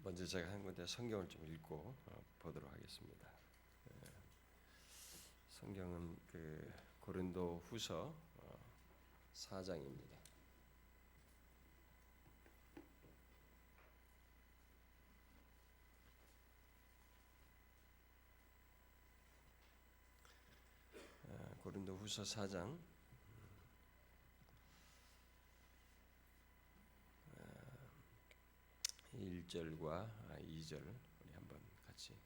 먼저 제가 한 건데 성경을 좀 읽고 보도록 하겠습니다. 성경은 고린도후서 4장입니다. 고린도후서 4장 1절과 2절 우리 한번 같이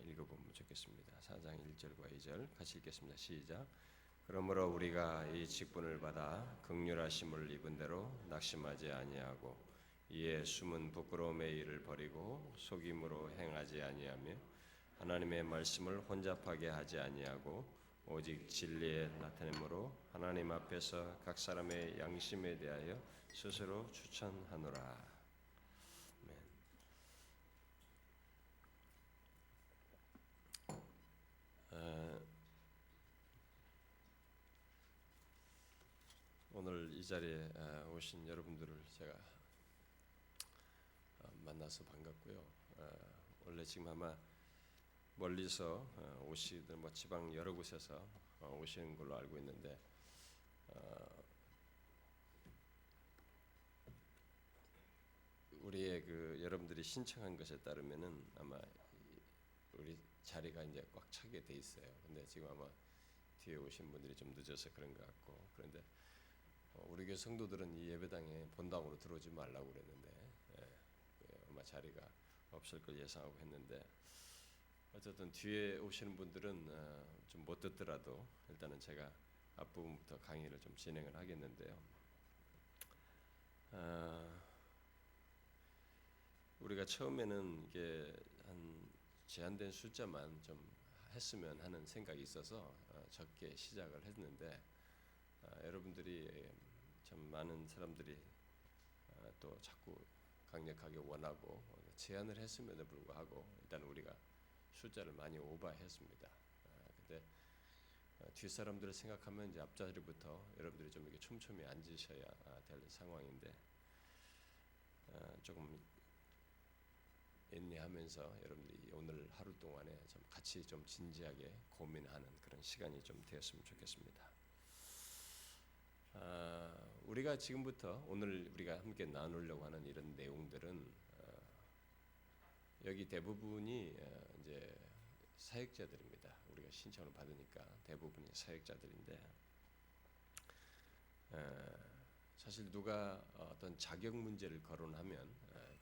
읽어보면 좋겠습니다. 4장 1절과 2절 같이 읽겠습니다. 시작. 그러므로 우리가 이 직분을 받아 긍휼하심을 입은 대로 낙심하지 아니하고 이에 숨은 부끄러움의 일을 버리고 속임으로 행하지 아니하며 하나님의 말씀을 혼잡하게 하지 아니하고 오직 진리의 나타냄으로 하나님 앞에서 각 사람의 양심에 대하여 스스로 추천하노라. 오늘 이 자리에 오신 여러분들을 제가 만나서 반갑고요. 원래 지금 아마 멀리서 오시든 지방 여러 곳에서 오시는 걸로 알고 있는데 우리의 여러분들이 신청한 것에 따르면은 아마 우리 자리가 이제 꽉 차게 돼 있어요. 근데 지금 아마 뒤에 오신 분들이 좀 늦어서 그런 것 같고, 그런데 우리 교회 성도들은 이 예배당에 본당으로 들어오지 말라고 그랬는데 아마 자리가 없을 걸 예상하고 했는데 어쨌든 뒤에 오시는 분들은 좀 못 듣더라도 일단은 제가 앞부분부터 강의를 좀 진행을 하겠는데요. 우리가 처음에는 이게 한 제한된 숫자만 좀 했으면 하는 생각이 있어서 적게 시작을 했는데 여러분들이 참 많은 사람들이 또 자꾸 강력하게 원하고 제안을 했음에도 불구하고 일단 우리가 숫자를 많이 오버했습니다. 근데 뒷사람들을 생각하면 이제 앞자리부터 여러분들이 좀 이렇게 촘촘히 앉으셔야 될 상황인데 조금 인내하면서 여러분들이 오늘 하루 동안에 좀 같이 좀 진지하게 고민하는 그런 시간이 좀 되었으면 좋겠습니다. 우리가 지금부터 오늘 우리가 함께 나누려고 하는 이런 내용들은 여기 대부분이 이제 사역자들입니다. 우리가 신청을 받으니까 대부분이 사역자들인데 사실 누가 어떤 자격 문제를 거론하면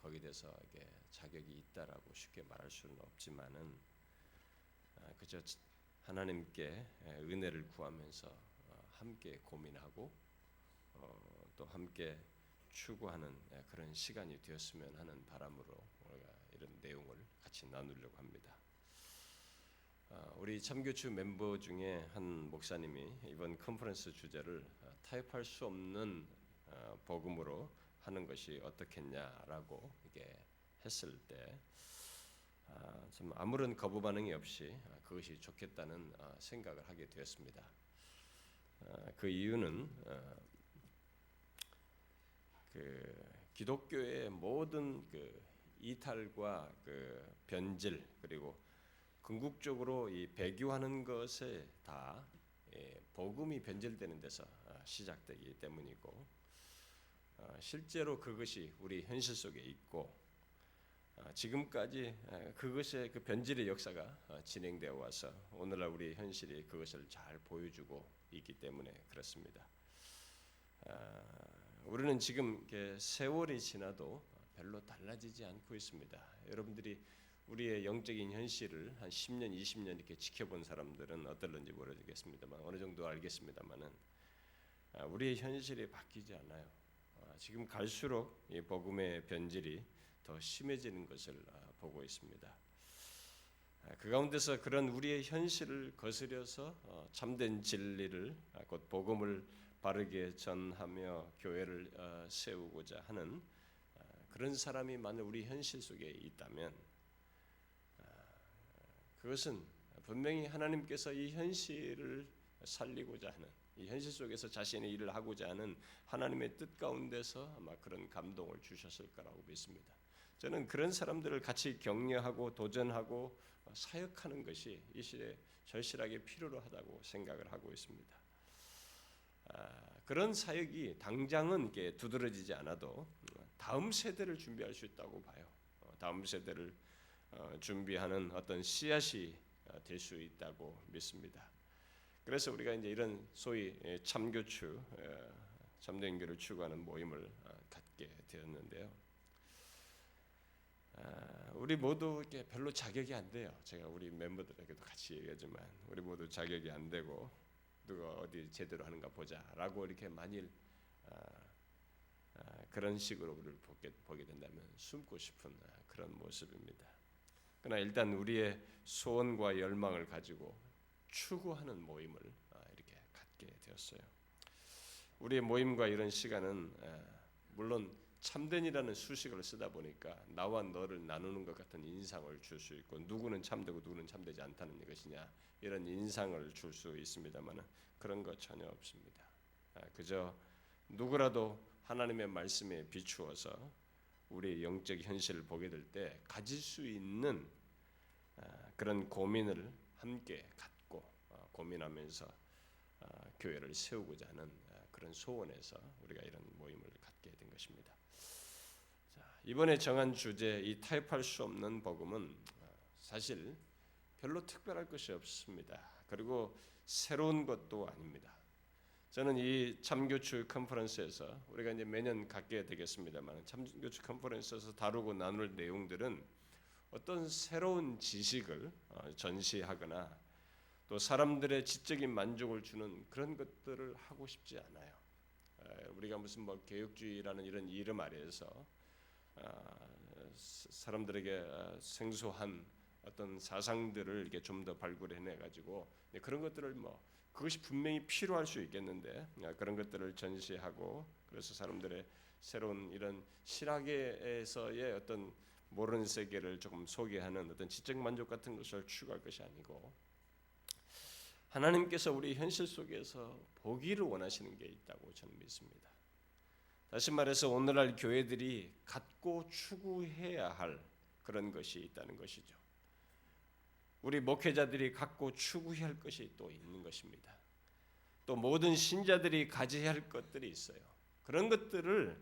거기에 대해서 이게 자격이 있다라고 쉽게 말할 수는 없지만은 그저 하나님께 은혜를 구하면서 함께 고민하고 또 함께 추구하는 그런 시간이 되었으면 하는 바람으로 우리가 이런 내용을 같이 나누려고 합니다. 우리 참교추 멤버 중에 한 목사님이 이번 컨퍼런스 주제를 타협할 수 없는 복음으로 하는 것이 어떻겠냐라고 이게 했을 때 좀 아무런 거부 반응이 없이 그것이 좋겠다는 생각을 하게 되었습니다. 그 이유는 기독교의 모든 이탈과 변질 그리고 궁극적으로 이 배교하는 것에 다 복음이 변질되는 데서 시작되기 때문이고 실제로 그것이 우리 현실 속에 있고 지금까지 그것의 변질의 역사가 진행되어 와서 오늘날 우리 현실이 그것을 잘 보여주고 있기 때문에 그렇습니다. 우리는 지금 세월이 지나도 별로 달라지지 않고 있습니다. 여러분들이 우리의 영적인 현실을 한 10년, 20년 이렇게 지켜본 사람들은 어떨런지 모르겠습니다만 어느 정도 알겠습니다만은 우리의 현실이 바뀌지 않아요. 지금 갈수록 이 복음의 변질이 더 심해지는 것을 보고 있습니다. 그 가운데서 그런 우리의 현실을 거스려서 참된 진리를 곧 복음을 바르게 전하며 교회를 세우고자 하는 그런 사람이 만약 우리 현실 속에 있다면 그것은 분명히 하나님께서 이 현실을 살리고자 하는 이 현실 속에서 자신의 일을 하고자 하는 하나님의 뜻 가운데서 아마 그런 감동을 주셨을 거라고 믿습니다. 저는 그런 사람들을 같이 격려하고 도전하고 사역하는 것이 이 시대에 절실하게 필요로 하다고 생각을 하고 있습니다. 그런 사역이 당장은 이렇게 두드러지지 않아도 다음 세대를 준비할 수 있다고 봐요. 다음 세대를 준비하는 어떤 씨앗이 될 수 있다고 믿습니다. 그래서 우리가 이제 이런 소위 참교추, 참된 교를 추구하는 모임을 갖게 되었는데요. 우리 모두 이렇게 별로 자격이 안 돼요. 제가 우리 멤버들에게도 같이 얘기하지만 우리 모두 자격이 안 되고 누가 어디 제대로 하는가 보자라고 이렇게 만일 그런 식으로 우리를 보게 된다면 숨고 싶은 그런 모습입니다. 그러나 일단 우리의 소원과 열망을 가지고 추구하는 모임을 이렇게 갖게 되었어요. 우리의 모임과 이런 시간은 물론 참된이라는 수식어를 쓰다 보니까 나와 너를 나누는 것 같은 인상을 줄 수 있고 누구는 참되고 누구는 참되지 않다는 것이냐 이런 인상을 줄 수 있습니다만 그런 것 전혀 없습니다. 그저 누구라도 하나님의 말씀에 비추어서 우리의 영적 현실을 보게 될 때 가질 수 있는 그런 고민을 함께 갖고 고민하면서 교회를 세우고자 하는 그런 소원에서 우리가 이런 모임을 갖게 된 것입니다. 자, 이번에 정한 주제 이 타협할 수 없는 복음은 사실 별로 특별할 것이 없습니다. 그리고 새로운 것도 아닙니다. 저는 이 참교추 컨퍼런스에서 우리가 이제 매년 갖게 되겠습니다만 참교추 컨퍼런스에서 다루고 나눌 내용들은 어떤 새로운 지식을 전시하거나 또 사람들의 지적인 만족을 주는 그런 것들을 하고 싶지 않아요. 우리가 무슨 뭐 개혁주의라는 이런 이름 아래에서 사람들에게 생소한 어떤 사상들을 이렇게 좀 더 발굴해내 가지고 그런 것들을 뭐 그것이 분명히 필요할 수 있겠는데 그런 것들을 전시하고 그래서 사람들의 새로운 이런 실학에서의 어떤 모르는 세계를 조금 소개하는 어떤 지적 만족 같은 것을 추구할 것이 아니고 하나님께서 우리 현실 속에서 보기를 원하시는 게 있다고 저는 믿습니다. 다시 말해서 오늘날 교회들이 갖고 추구해야 할 그런 것이 있다는 것이죠. 우리 목회자들이 갖고 추구해야 할 것이 또 있는 것입니다. 또 모든 신자들이 가져야 할 것들이 있어요. 그런 것들을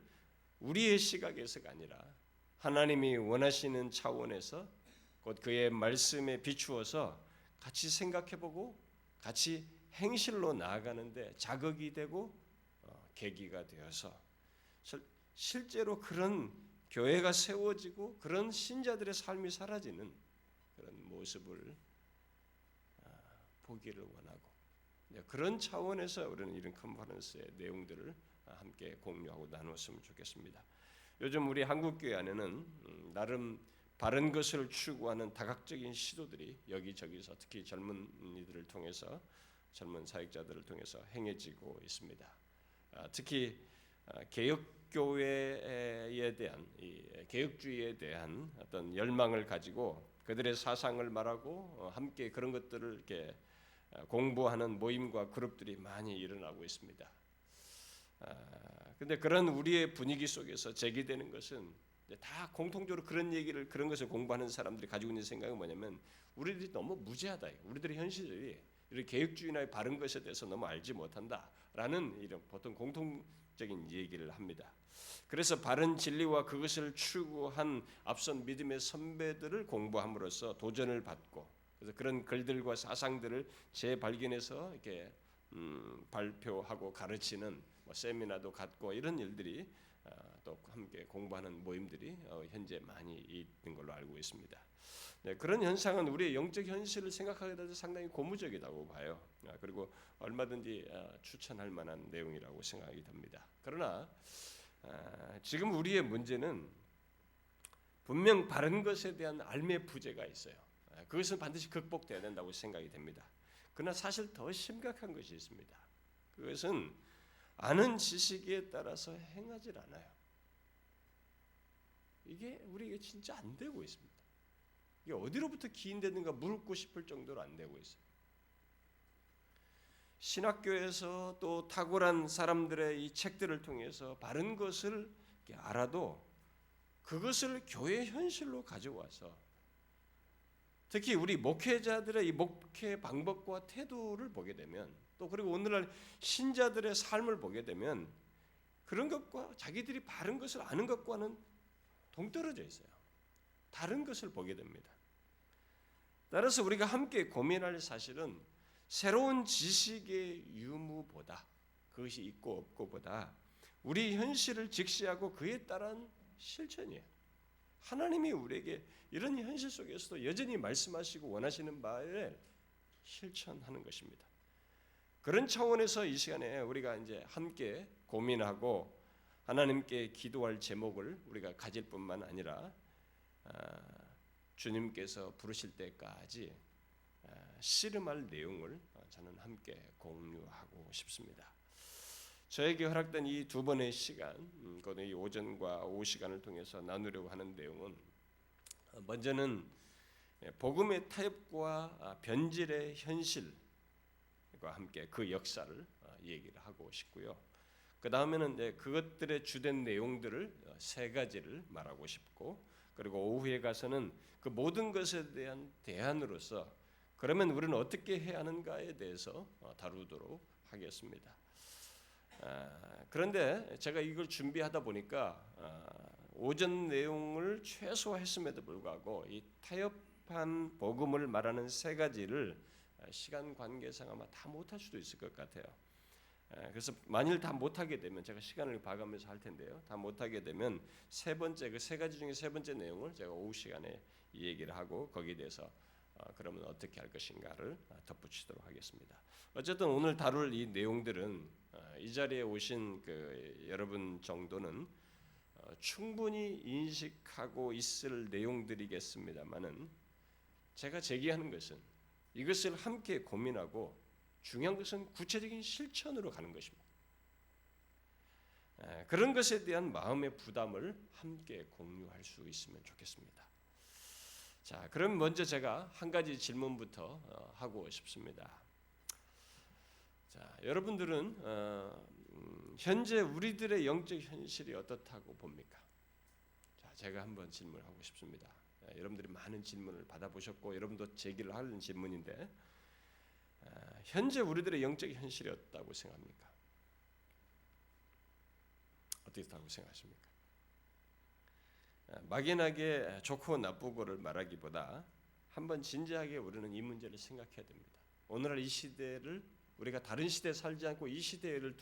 우리의 시각에서가 아니라 하나님이 원하시는 차원에서 곧 그의 말씀에 비추어서 같이 생각해보고 같이 행실로 나아가는데 자극이 되고 계기가 되어서 실제로 그런 교회가 세워지고 그런 신자들의 삶이 사라지는 그런 모습을 보기를 원하고 그런 차원에서 우리는 이런 컨퍼런스의 내용들을 함께 공유하고 나누었으면 좋겠습니다. 요즘 우리 한국교회 안에는 나름 바른 것을 추구하는 다각적인 시도들이 여기저기서 특히 젊은이들을 통해서 젊은 사역자들을 통해서 행해지고 있습니다. 특히 개혁교회에 대한 이 개혁주의에 대한 어떤 열망을 가지고 그들의 사상을 말하고 함께 그런 것들을 이렇게 공부하는 모임과 그룹들이 많이 일어나고 있습니다. 근데 그런 우리의 분위기 속에서 제기되는 것은 다 공통적으로 그런 것을 공부하는 사람들이 가지고 있는 생각은 뭐냐면 우리들이 너무 무지하다. 우리들의 현실이 이런 개혁주의나 바른 것에 대해서 너무 알지 못한다라는 이런 보통 공통적인 얘기를 합니다. 그래서 바른 진리와 그것을 추구한 앞선 믿음의 선배들을 공부함으로써 도전을 받고 그래서 그런 글들과 사상들을 재발견해서 이렇게 발표하고 가르치는 세미나도 갖고 이런 일들이 또 함께 공부하는 모임들이 현재 많이 있는 걸로 알고 있습니다. 네, 그런 현상은 우리의 영적 현실을 생각하게 돼서 상당히 고무적이라고 봐요. 그리고 얼마든지 추천할 만한 내용이라고 생각이 됩니다. 그러나 지금 우리의 문제는 분명 바른 것에 대한 알매 부재가 있어요. 그것은 반드시 극복돼야 된다고 생각이 됩니다. 그러나 사실 더 심각한 것이 있습니다. 그것은 아는 지식에 따라서 행하질 않아요. 이게 우리에게 진짜 안 되고 있습니다. 이게 어디로부터 기인되는가 묻고 싶을 정도로 안 되고 있어요. 신학교에서 또 탁월한 사람들의 이 책들을 통해서 바른 것을 알아도 그것을 교회 현실로 가져와서 특히 우리 목회자들의 이 목회 방법과 태도를 보게 되면 또 그리고 오늘날 신자들의 삶을 보게 되면 그런 것과 자기들이 바른 것을 아는 것과는 동떨어져 있어요. 다른 것을 보게 됩니다. 따라서 우리가 함께 고민할 사실은 새로운 지식의 유무보다 그것이 있고 없고보다 우리 현실을 직시하고 그에 따른 실천이에요. 하나님이 우리에게 이런 현실 속에서도 여전히 말씀하시고 원하시는 바를 실천하는 것입니다. 그런 차원에서 이 시간에 우리가 이제 함께 고민하고 하나님께 기도할 제목을 우리가 가질 뿐만 아니라 주님께서 부르실 때까지 씨름할 내용을 저는 함께 공유하고 싶습니다. 저에게 허락된 이 두 번의 시간, 이 오전과 오후 시간을 통해서 나누려고 하는 내용은 먼저는 복음의 타협과 변질의 현실과 함께 그 역사를 얘기를 하고 싶고요. 그 다음에는 그것들의 주된 내용들을 세 가지를 말하고 싶고, 그리고 오후에 가서는 그 모든 것에 대한 대안으로서 그러면 우리는 어떻게 해야 하는가에 대해서 다루도록 하겠습니다. 그런데 제가 이걸 준비하다 보니까 오전 내용을 최소화했음에도 불구하고 이 타협한 복음을 말하는 세 가지를 시간 관계상 아마 다 못할 수도 있을 것 같아요. 그래서 만일 다 못하게 되면 제가 시간을 봐가면서 할 텐데요. 다 못하게 되면 세 번째 그 세 가지 중에 세 번째 내용을 제가 오후 시간에 이 얘기를 하고 거기에 대해서 그러면 어떻게 할 것인가를 덧붙이도록 하겠습니다. 어쨌든 오늘 다룰 이 내용들은 이 자리에 오신 그 여러분 정도는 충분히 인식하고 있을 내용들이겠습니다만은 제가 제기하는 것은 이것을 함께 고민하고 중요한 것은 구체적인 실천으로 가는 것입니다. 그런 것에 대한 마음의 부담을 함께 공유할 수 있으면 좋겠습니다. 자, 그럼 먼저 제가 한 가지 질문부터 하고 싶습니다. 자, 여러분들은 현재 우리들의 영적 현실이 어떻다고 봅니까? 자, 제가 한번 질문을 하고 싶습니다. 여러분들이 많은 질문을 받아보셨고 여러분도 제기를 하는 질문인데 현재 우리들의 영적 현실이 어떻다고 생각합니까? 어떻다고 생각하십니까? 막연하게 좋고 나쁘고를 말하기보다 한번 진지하게 우리는 이 문제를 생각해야 됩니다. 오늘날 이 시대를 우리가 다른 시대에 살지 않고 이 시대를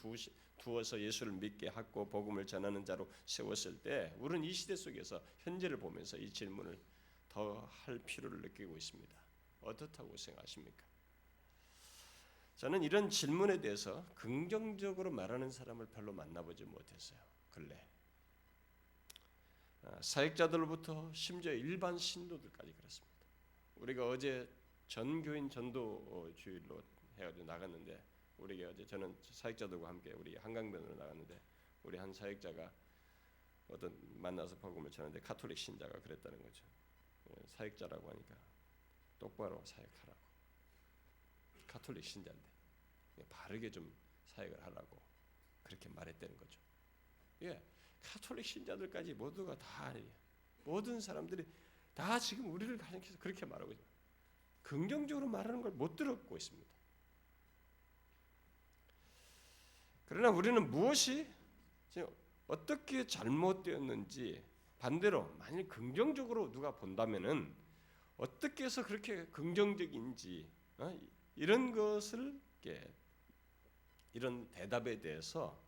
두어서 예수를 믿게 하고 복음을 전하는 자로 세웠을 때 우리는 이 시대 속에서 현재를 보면서 이 질문을 더 할 필요를 느끼고 있습니다. 어떻다고 생각하십니까? 저는 이런 질문에 대해서 긍정적으로 말하는 사람을 별로 만나보지 못했어요. 근래 사역자들로부터 심지어 일반 신도들까지 그렇습니다. 우리가 어제 전교인 전도주일로 해가지고 나갔는데 우리가 어제 저는 사역자들과 함께 우리 한강변으로 나갔는데 우리 한 사역자가 어떤 만나서 복음을 전하는데 가톨릭 신자가 그랬다는 거죠. 사역자라고 하니까 똑바로 사역하라고. 가톨릭 신자인데 바르게 좀 사역을 하라고 그렇게 말했다는 거죠. 예, 가톨릭 신자들까지 모두가 다 모든 사람들이 다 지금 우리를 가리켜서 그렇게 말하고 있습니다. 긍정적으로 말하는 걸 못 들었고 있습니다. 그러나 우리는 무엇이 어떻게 잘못되었는지 반대로 만일 긍정적으로 누가 본다면은 어떻게 해서 그렇게 긍정적인지 이런 것을 이런 대답에 대해서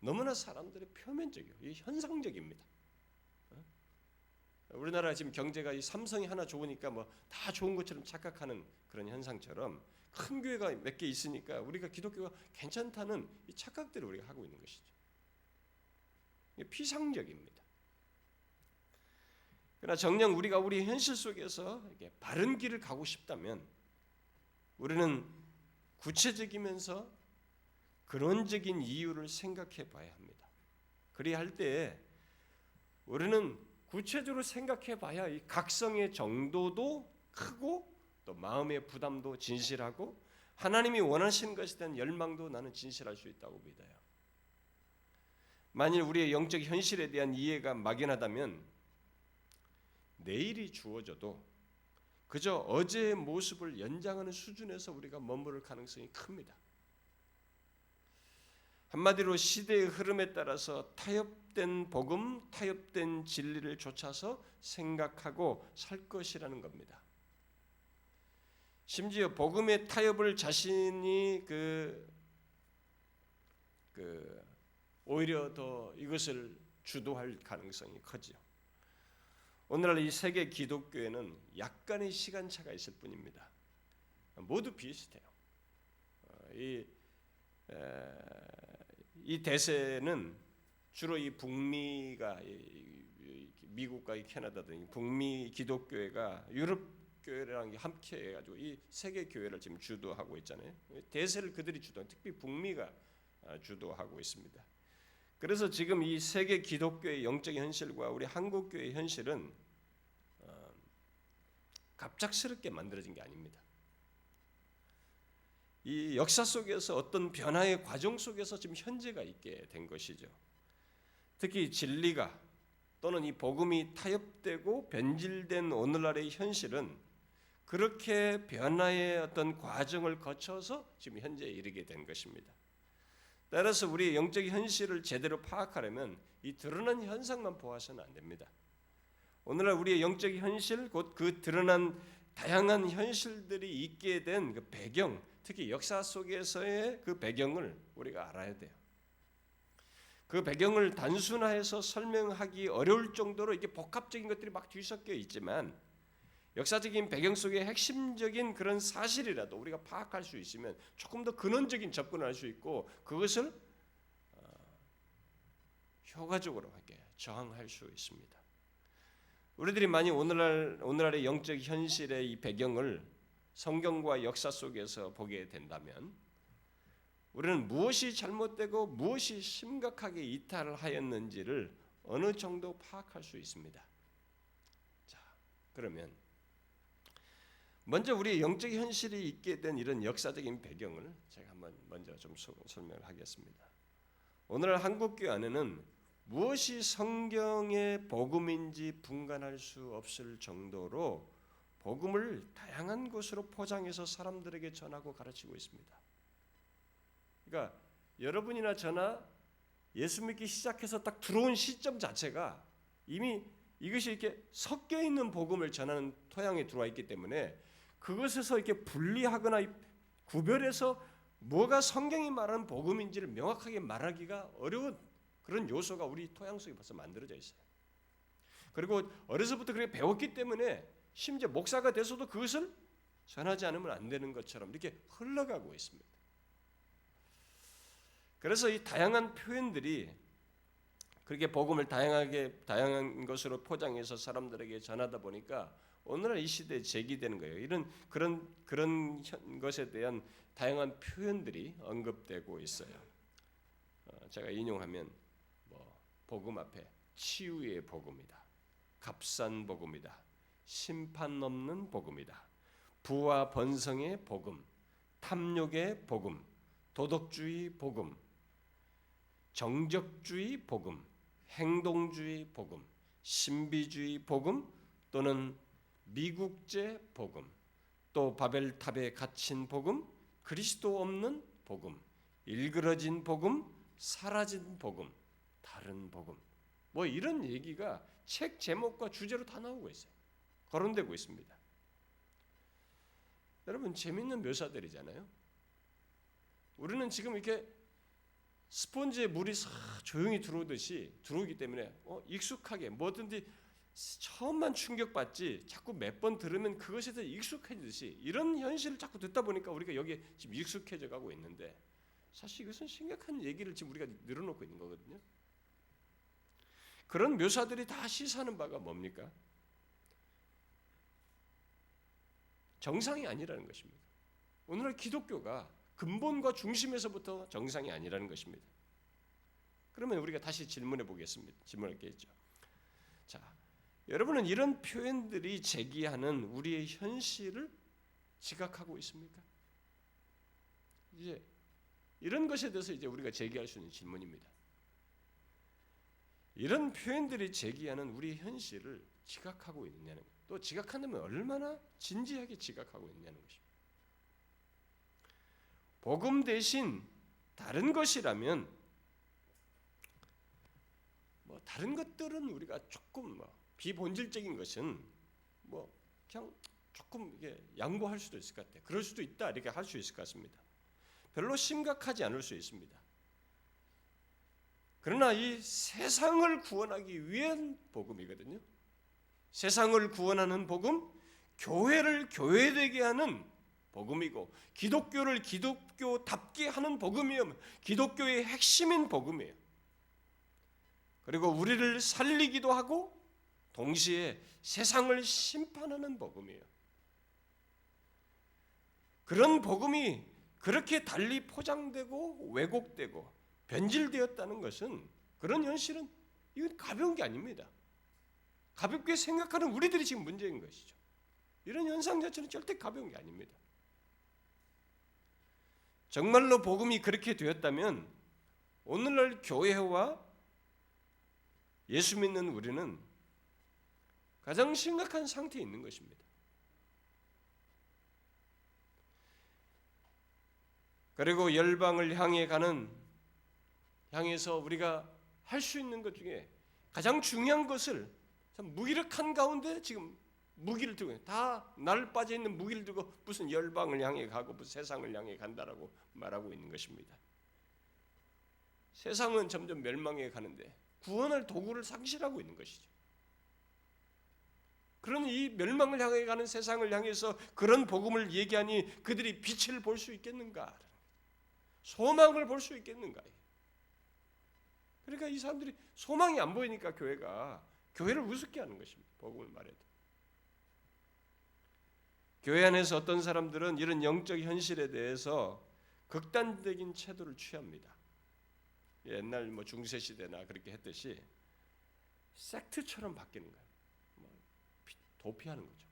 너무나 사람들이 표면적이에요. 현상적입니다. 우리나라 지금 경제가 이 삼성이 하나 좋으니까 뭐 다 좋은 것처럼 착각하는 그런 현상처럼 큰 교회가 몇 개 있으니까 우리가 기독교가 괜찮다는 이 착각들을 우리가 하고 있는 것이죠. 피상적입니다. 그러나 정녕 우리가 우리 현실 속에서 바른 길을 가고 싶다면 우리는 구체적이면서 근원적인 이유를 생각해 봐야 합니다. 그래야 할 때 우리는 구체적으로 생각해 봐야 이 각성의 정도도 크고 또 마음의 부담도 진실하고 하나님이 원하시는 것에 대한 열망도 나는 진실할 수 있다고 믿어요. 만일 우리의 영적 현실에 대한 이해가 막연하다면 내일이 주어져도 그저 어제의 모습을 연장하는 수준에서 우리가 머무를 가능성이 큽니다. 한마디로 시대의 흐름에 따라서 타협된 복음, 타협된 진리를 좇아서 생각하고 살 것이라는 겁니다. 심지어 복음의 타협을 자신이 오히려 더 이것을 주도할 가능성이 커지죠. 오늘날 이 세계 기독교에는 약간의 시간차가 있을 뿐입니다. 모두 비슷해요. 이 대세는 주로 이 북미가 미국과 캐나다 등 북미 기독교회가 유럽 교회랑 함께 해가지고 이 세계 교회를 지금 주도하고 있잖아요. 대세를 그들이 주도, 특히 북미가 주도하고 있습니다. 그래서 지금 이 세계 기독교의 영적 현실과 우리 한국 교회의 현실은 갑작스럽게 만들어진 게 아닙니다. 이 역사 속에서 어떤 변화의 과정 속에서 지금 현재가 있게 된 것이죠. 특히 진리가 또는 이 복음이 타협되고 변질된 오늘날의 현실은 그렇게 변화의 어떤 과정을 거쳐서 지금 현재에 이르게 된 것입니다. 따라서 우리의 영적 현실을 제대로 파악하려면 이 드러난 현상만 보아서는 안 됩니다. 오늘날 우리의 영적 현실, 곧 그 드러난 다양한 현실들이 있게 된 그 배경, 특히 역사 속에서의 그 배경을 우리가 알아야 돼요. 그 배경을 단순화해서 설명하기 어려울 정도로 이게 복합적인 것들이 막 뒤섞여 있지만 역사적인 배경 속의 핵심적인 그런 사실이라도 우리가 파악할 수 있으면 조금 더 근원적인 접근을 할 수 있고 그것을 효과적으로 이렇게 저항할 수 있습니다. 우리들이 만약 오늘날의 영적 현실의 이 배경을 성경과 역사 속에서 보게 된다면 우리는 무엇이 잘못되고 무엇이 심각하게 이탈하였는지를 어느 정도 파악할 수 있습니다. 자, 그러면 먼저 우리의 영적 현실이 있게 된 이런 역사적인 배경을 제가 한번 먼저 좀 설명을 하겠습니다. 오늘 한국교회 안에는 무엇이 성경의 복음인지 분간할 수 없을 정도로 복음을 다양한 곳으로 포장해서 사람들에게 전하고 가르치고 있습니다. 그러니까 여러분이나 저나 예수 믿기 시작해서 딱 들어온 시점 자체가 이미 이것이 이렇게 섞여 있는 복음을 전하는 토양에 들어와 있기 때문에 그것에서 이렇게 분리하거나 구별해서 뭐가 성경이 말하는 복음인지를 명확하게 말하기가 어려운 그런 요소가 우리 토양 속에 벌써 만들어져 있어요. 그리고 어려서부터 그렇게 배웠기 때문에 심지어 목사가 돼서도 그것을 전하지 않으면 안 되는 것처럼 이렇게 흘러가고 있습니다. 그래서 이 다양한 표현들이 그렇게 복음을 다양한 것으로 포장해서 사람들에게 전하다 보니까 오늘날 이 시대에 제기되는 거예요. 이런 그런 것에 대한 다양한 표현들이 언급되고 있어요. 제가 인용하면 복음 앞에 치유의 복음이다, 값싼 복음이다, 심판 없는 복음이다, 부와 번성의 복음, 탐욕의 복음, 도덕주의 복음, 정적주의 복음, 행동주의 복음, 신비주의 복음 또는 미국제 복음, 또 바벨탑에 갇힌 복음, 그리스도 없는 복음, 일그러진 복음, 사라진 복음, 다른 복음, 이런 얘기가 책 제목과 주제로 다 나오고 있어요. 거론되고 있습니다. 여러분 재밌는 묘사들이잖아요. 우리는 지금 이렇게 스폰지에 물이 싹 조용히 들어오기 때문에 익숙하게 뭐든지 처음만 충격받지 자꾸 몇 번 들으면 그것에 대해 익숙해지듯이 이런 현실을 자꾸 듣다 보니까 우리가 여기에 지금 익숙해져 가고 있는데 사실 이것은 심각한 얘기를 지금 우리가 늘어놓고 있는 거거든요. 그런 묘사들이 다 시사하는 바가 뭡니까? 정상이 아니라는 것입니다. 오늘날 기독교가 근본과 중심에서부터 정상이 아니라는 것입니다. 그러면 우리가 다시 질문해 보겠습니다. 질문할게죠. 자, 여러분은 이런 표현들이 제기하는 우리의 현실을 지각하고 있습니까? 이제 이런 것에 대해서 이제 우리가 제기할 수 있는 질문입니다. 이런 표현들이 제기하는 우리의 현실을 지각하고 있느냐는 거예요. 또 지각한다면 얼마나 진지하게 지각하고 있느냐는 것입니다. 복음 대신 다른 것이라면 다른 것들은 우리가 조금 비본질적인 것은 그냥 조금 이게 양보할 수도 있을 것 같아요. 그럴 수도 있다 이렇게 할 수 있을 것 같습니다. 별로 심각하지 않을 수 있습니다. 그러나 이 세상을 구원하기 위한 복음이거든요. 세상을 구원하는 복음, 교회를 교회되게 하는 복음이고 기독교를 기독교답게 하는 복음이요. 기독교의 핵심인 복음이에요. 그리고 우리를 살리기도 하고 동시에 세상을 심판하는 복음이에요. 그런 복음이 그렇게 달리 포장되고 왜곡되고 변질되었다는 것은 그런 현실은 이건 가벼운 게 아닙니다. 가볍게 생각하는 우리들이 지금 문제인 것이죠. 이런 현상 자체는 절대 가벼운 게 아닙니다. 정말로 복음이 그렇게 되었다면 오늘날 교회와 예수 믿는 우리는 가장 심각한 상태에 있는 것입니다. 그리고 열방을 향해서 우리가 할 수 있는 것 중에 가장 중요한 것을 참 무기력한 가운데 지금 무기를 들고 다 날 빠져 있는 무기를 들고 무슨 열방을 향해 가고 무슨 세상을 향해 간다라고 말하고 있는 것입니다. 세상은 점점 멸망해 가는데 구원할 도구를 상실하고 있는 것이죠. 그런 이 멸망을 향해 가는 세상을 향해서 그런 복음을 얘기하니 그들이 빛을 볼 수 있겠는가? 소망을 볼 수 있겠는가? 그러니까 이 사람들이 소망이 안 보이니까 교회를 우습게 하는 것입니다. 복음을 말해도. 교회 안에서 어떤 사람들은 이런 영적 현실에 대해서 극단적인 태도를 취합니다. 옛날 중세 시대나 그렇게 했듯이 섹트처럼 바뀌는 거예요. 도피하는 거죠.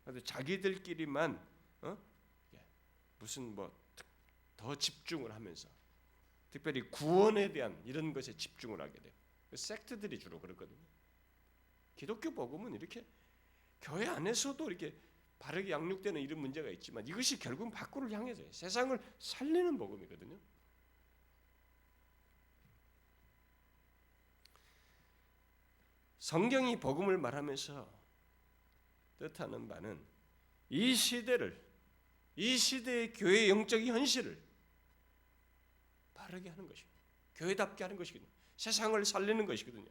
그래서 자기들끼리만 무슨 더 집중을 하면서 특별히 구원에 대한 이런 것에 집중을 하게 돼요. 섹트들이 주로 그렇거든요. 기독교 복음은 이렇게 교회 안에서도 이렇게 바르게 양육되는 이런 문제가 있지만 이것이 결국은 밖으로 향해서요. 세상을 살리는 복음이거든요. 성경이 복음을 말하면서 뜻하는 바는 이 시대의 교회의 영적인 현실을 바르게 하는 것이고 교회답게 하는 것이거든요. 세상을 살리는 것이거든요.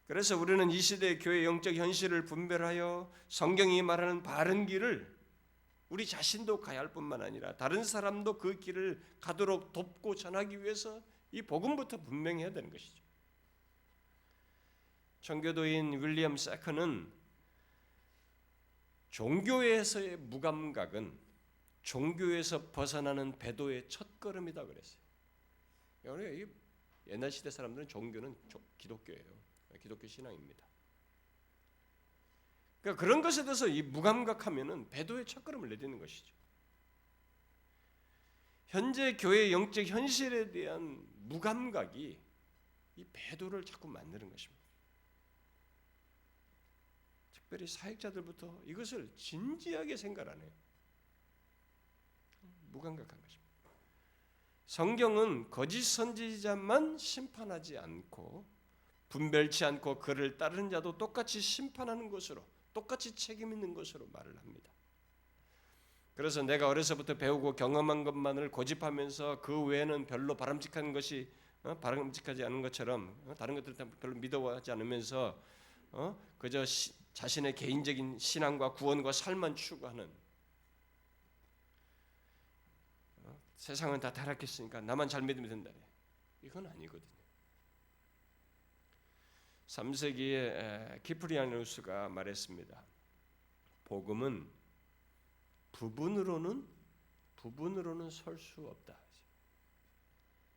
그래서 우리는 이 시대의 교회의 영적 현실을 분별하여 성경이 말하는 바른 길을 우리 자신도 가야 할 뿐만 아니라 다른 사람도 그 길을 가도록 돕고 전하기 위해서 이 복음부터 분명해야 되는 것이죠. 청교도인 윌리엄 세컨은 종교에서의 무감각은 종교에서 벗어나는 배도의 첫걸음이다 그랬어요. 옛날 시대 사람들은 종교는 기독교예요. 기독교 신앙입니다. 그러니까 그런 것에 대해서 이 무감각하면은 배도의 첫걸음을 내딛는 것이죠. 현재 교회의 영적 현실에 대한 무감각이 이 배도를 자꾸 만드는 것입니다. 특별히 사역자들부터 이것을 진지하게 생각 안 해요. 무감각한 것입니다. 성경은 거짓 선지자만 심판하지 않고 분별치 않고 그를 따르는 자도 똑같이 심판하는 것으로 똑같이 책임 있는 것으로 말을 합니다. 그래서 내가 어려서부터 배우고 경험한 것만을 고집하면서 그 외에는 별로 바람직하지 않은 것처럼 다른 것들을 별로 믿어하지 않으면서 그저 자신의 개인적인 신앙과 구원과 삶만 추구하는 세상은 다 타락했으니까 나만 잘 믿으면 된다. 이건 아니거든요. 3세기의 키프리아누스가 말했습니다. 복음은 부분으로는 설 수 없다.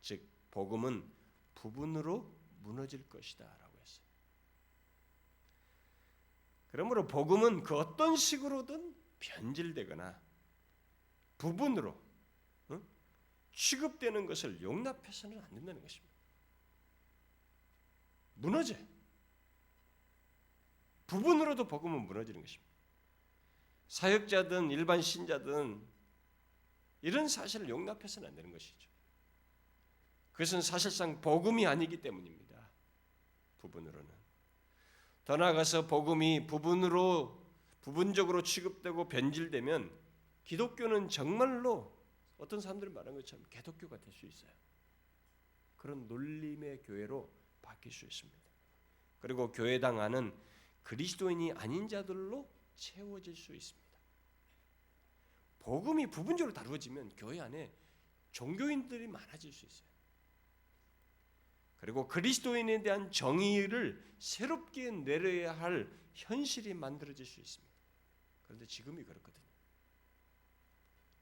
즉 복음은 부분으로 무너질 것이다라고 했어요. 그러므로 복음은 그 어떤 식으로든 변질되거나 부분으로 취급되는 것을 용납해서는 안 된다는 것입니다. 무너져요. 부분으로도 복음은 무너지는 것입니다. 사역자든 일반 신자든 이런 사실을 용납해서는 안 되는 것이죠. 그것은 사실상 복음이 아니기 때문입니다. 부분으로는. 더 나아가서 복음이 부분적으로 취급되고 변질되면 기독교는 정말로 어떤 사람들이 말한 것처럼 개독교가 될 수 있어요. 그런 놀림의 교회로 바뀔 수 있습니다. 그리고 교회당 안은 그리스도인이 아닌 자들로 채워질 수 있습니다. 복음이 부분적으로 다루어지면 교회 안에 종교인들이 많아질 수 있어요. 그리고 그리스도인에 대한 정의를 새롭게 내려야 할 현실이 만들어질 수 있습니다. 그런데 지금이 그렇거든요.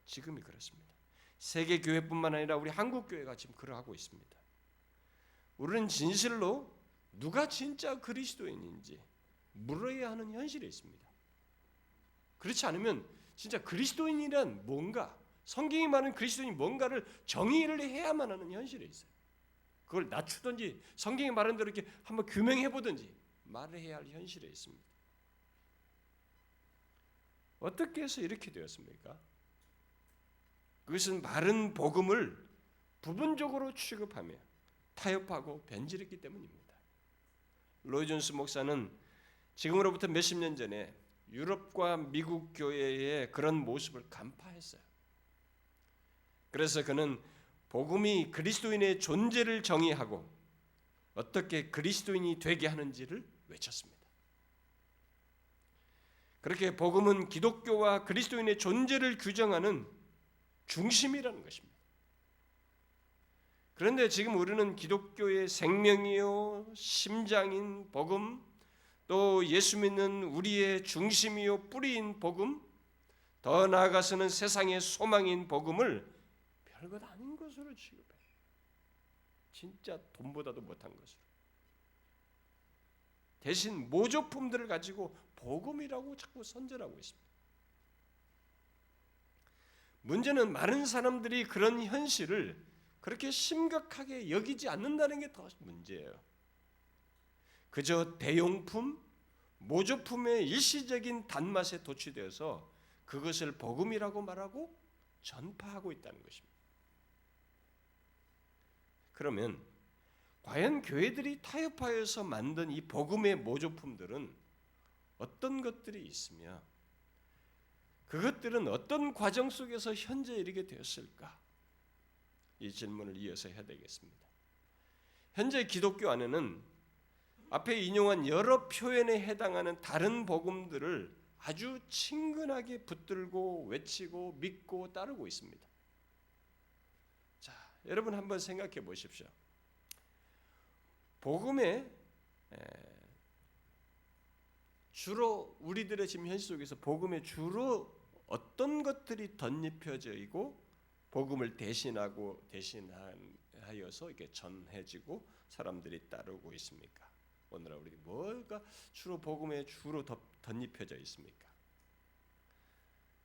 지금이 그렇습니다. 세계 교회뿐만 아니라 우리 한국 교회가 지금 그러하고 있습니다. 우리는 진실로 누가 진짜 그리스도인인지 물어야 하는 현실에 있습니다. 그렇지 않으면 진짜 그리스도인이란 뭔가, 성경이 말하는 그리스도인이 뭔가를 정의를 해야만 하는 현실에 있어요. 그걸 낮추든지 성경이 말하는 대로 이렇게 한번 규명해 보든지 말을 해야 할 현실에 있습니다. 어떻게 해서 이렇게 되었습니까? 그것은 바른 복음을 부분적으로 취급하며 타협하고 변질했기 때문입니다. 로이 존스 목사는 지금으로부터 몇십 년 전에 유럽과 미국 교회의 그런 모습을 간파했어요. 그래서 그는 복음이 그리스도인의 존재를 정의하고 어떻게 그리스도인이 되게 하는지를 외쳤습니다. 그렇게 복음은 기독교와 그리스도인의 존재를 규정하는 중심이라는 것입니다. 그런데 지금 우리는 기독교의 생명이요 심장인 복음, 또 예수 믿는 우리의 중심이요 뿌리인 복음, 더 나아가서는 세상의 소망인 복음을 별것 아닌 것으로 취급해요. 진짜 돈보다도 못한 것으로. 대신 모조품들을 가지고 복음이라고 자꾸 선전하고 있습니다. 문제는 많은 사람들이 그런 현실을 그렇게 심각하게 여기지 않는다는 게 더 문제예요. 그저 대용품, 모조품의 일시적인 단맛에 도취되어서 그것을 복음이라고 말하고 전파하고 있다는 것입니다. 그러면 과연 교회들이 타협하여서 만든 이 복음의 모조품들은 어떤 것들이 있으며 그것들은 어떤 과정 속에서 현재 이르게 되었을까? 이 질문을 이어서 해야 되겠습니다. 현재 기독교 안에는 앞에 인용한 여러 표현에 해당하는 다른 복음들을 아주 친근하게 붙들고 외치고 믿고 따르고 있습니다. 자, 여러분 한번 생각해 보십시오. 복음에 주로 우리들의 지금 현실 속에서 복음에 주로 어떤 것들이 덧입혀져 있고 복음을 대신하여서 이렇게 전해지고 사람들이 따르고 있습니까? 오늘날 우리 뭐가 주로 복음에 주로 덧입혀져 있습니까?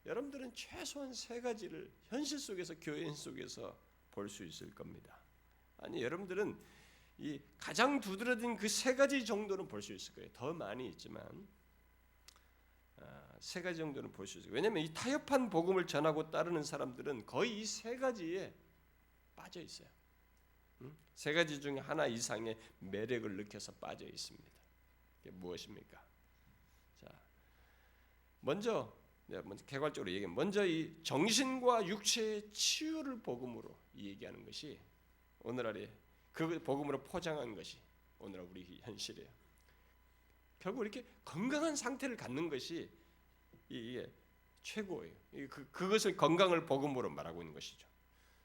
여러분들은 최소한 세 가지를 현실 속에서 교회 속에서 볼 수 있을 겁니다. 아니 여러분들은 이 가장 두드러진 그 세 가지 정도는 볼 수 있을 거예요. 더 많이 있지만 세 가지 정도는 볼 수 있어요. 왜냐하면 이 타협한 복음을 전하고 따르는 사람들은 거의 이 세 가지에 빠져 있어요. 세 가지 중에 하나 이상의 매력을 느껴서 빠져 있습니다. 이게 무엇입니까? 자, 먼저 개괄적으로 얘기하면 먼저 이 정신과 육체의 치유를 복음으로 얘기하는 것이 오늘날의 그 복음으로 포장한 것이 오늘날 우리 현실이에요. 결국 이렇게 건강한 상태를 갖는 것이 이게 최고예요. 그것을 건강을 복음으로 말하고 있는 것이죠.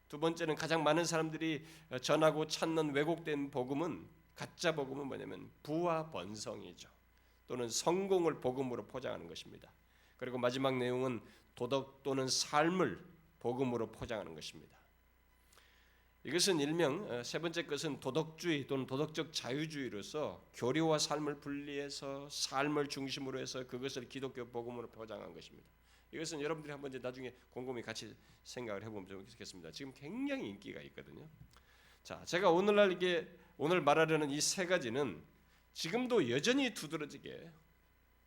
두 번째는 가장 많은 사람들이 전하고 찾는 왜곡된 복음은 가짜 복음은 뭐냐면 부와 번성이죠. 또는 성공을 복음으로 포장하는 것입니다. 그리고 마지막 내용은 도덕 또는 삶을 복음으로 포장하는 것입니다. 이것은 일명 세 번째 것은 도덕주의 또는 도덕적 자유주의로서 교리와 삶을 분리해서 삶을 중심으로 해서 그것을 기독교 복음으로 포장한 것입니다. 이것은 여러분들이 한번 이제 나중에 곰곰이 같이 생각을 해보면 좋겠습니다. 지금 굉장히 인기가 있거든요. 자, 제가 오늘 말하려는 이 세 가지는 지금도 여전히 두드러지게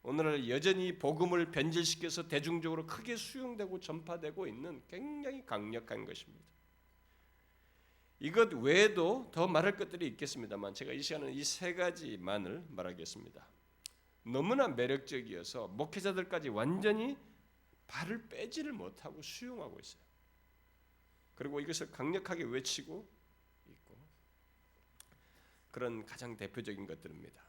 오늘날 여전히 복음을 변질시켜서 대중적으로 크게 수용되고 전파되고 있는 굉장히 강력한 것입니다. 이것 외에도 더 말할 것들이 있겠습니다만 제가 이 시간은 이 세 가지만을 말하겠습니다. 너무나 매력적이어서 목회자들까지 완전히 발을 빼지를 못하고 수용하고 있어요. 그리고 이것을 강력하게 외치고 있고 그런 가장 대표적인 것들입니다.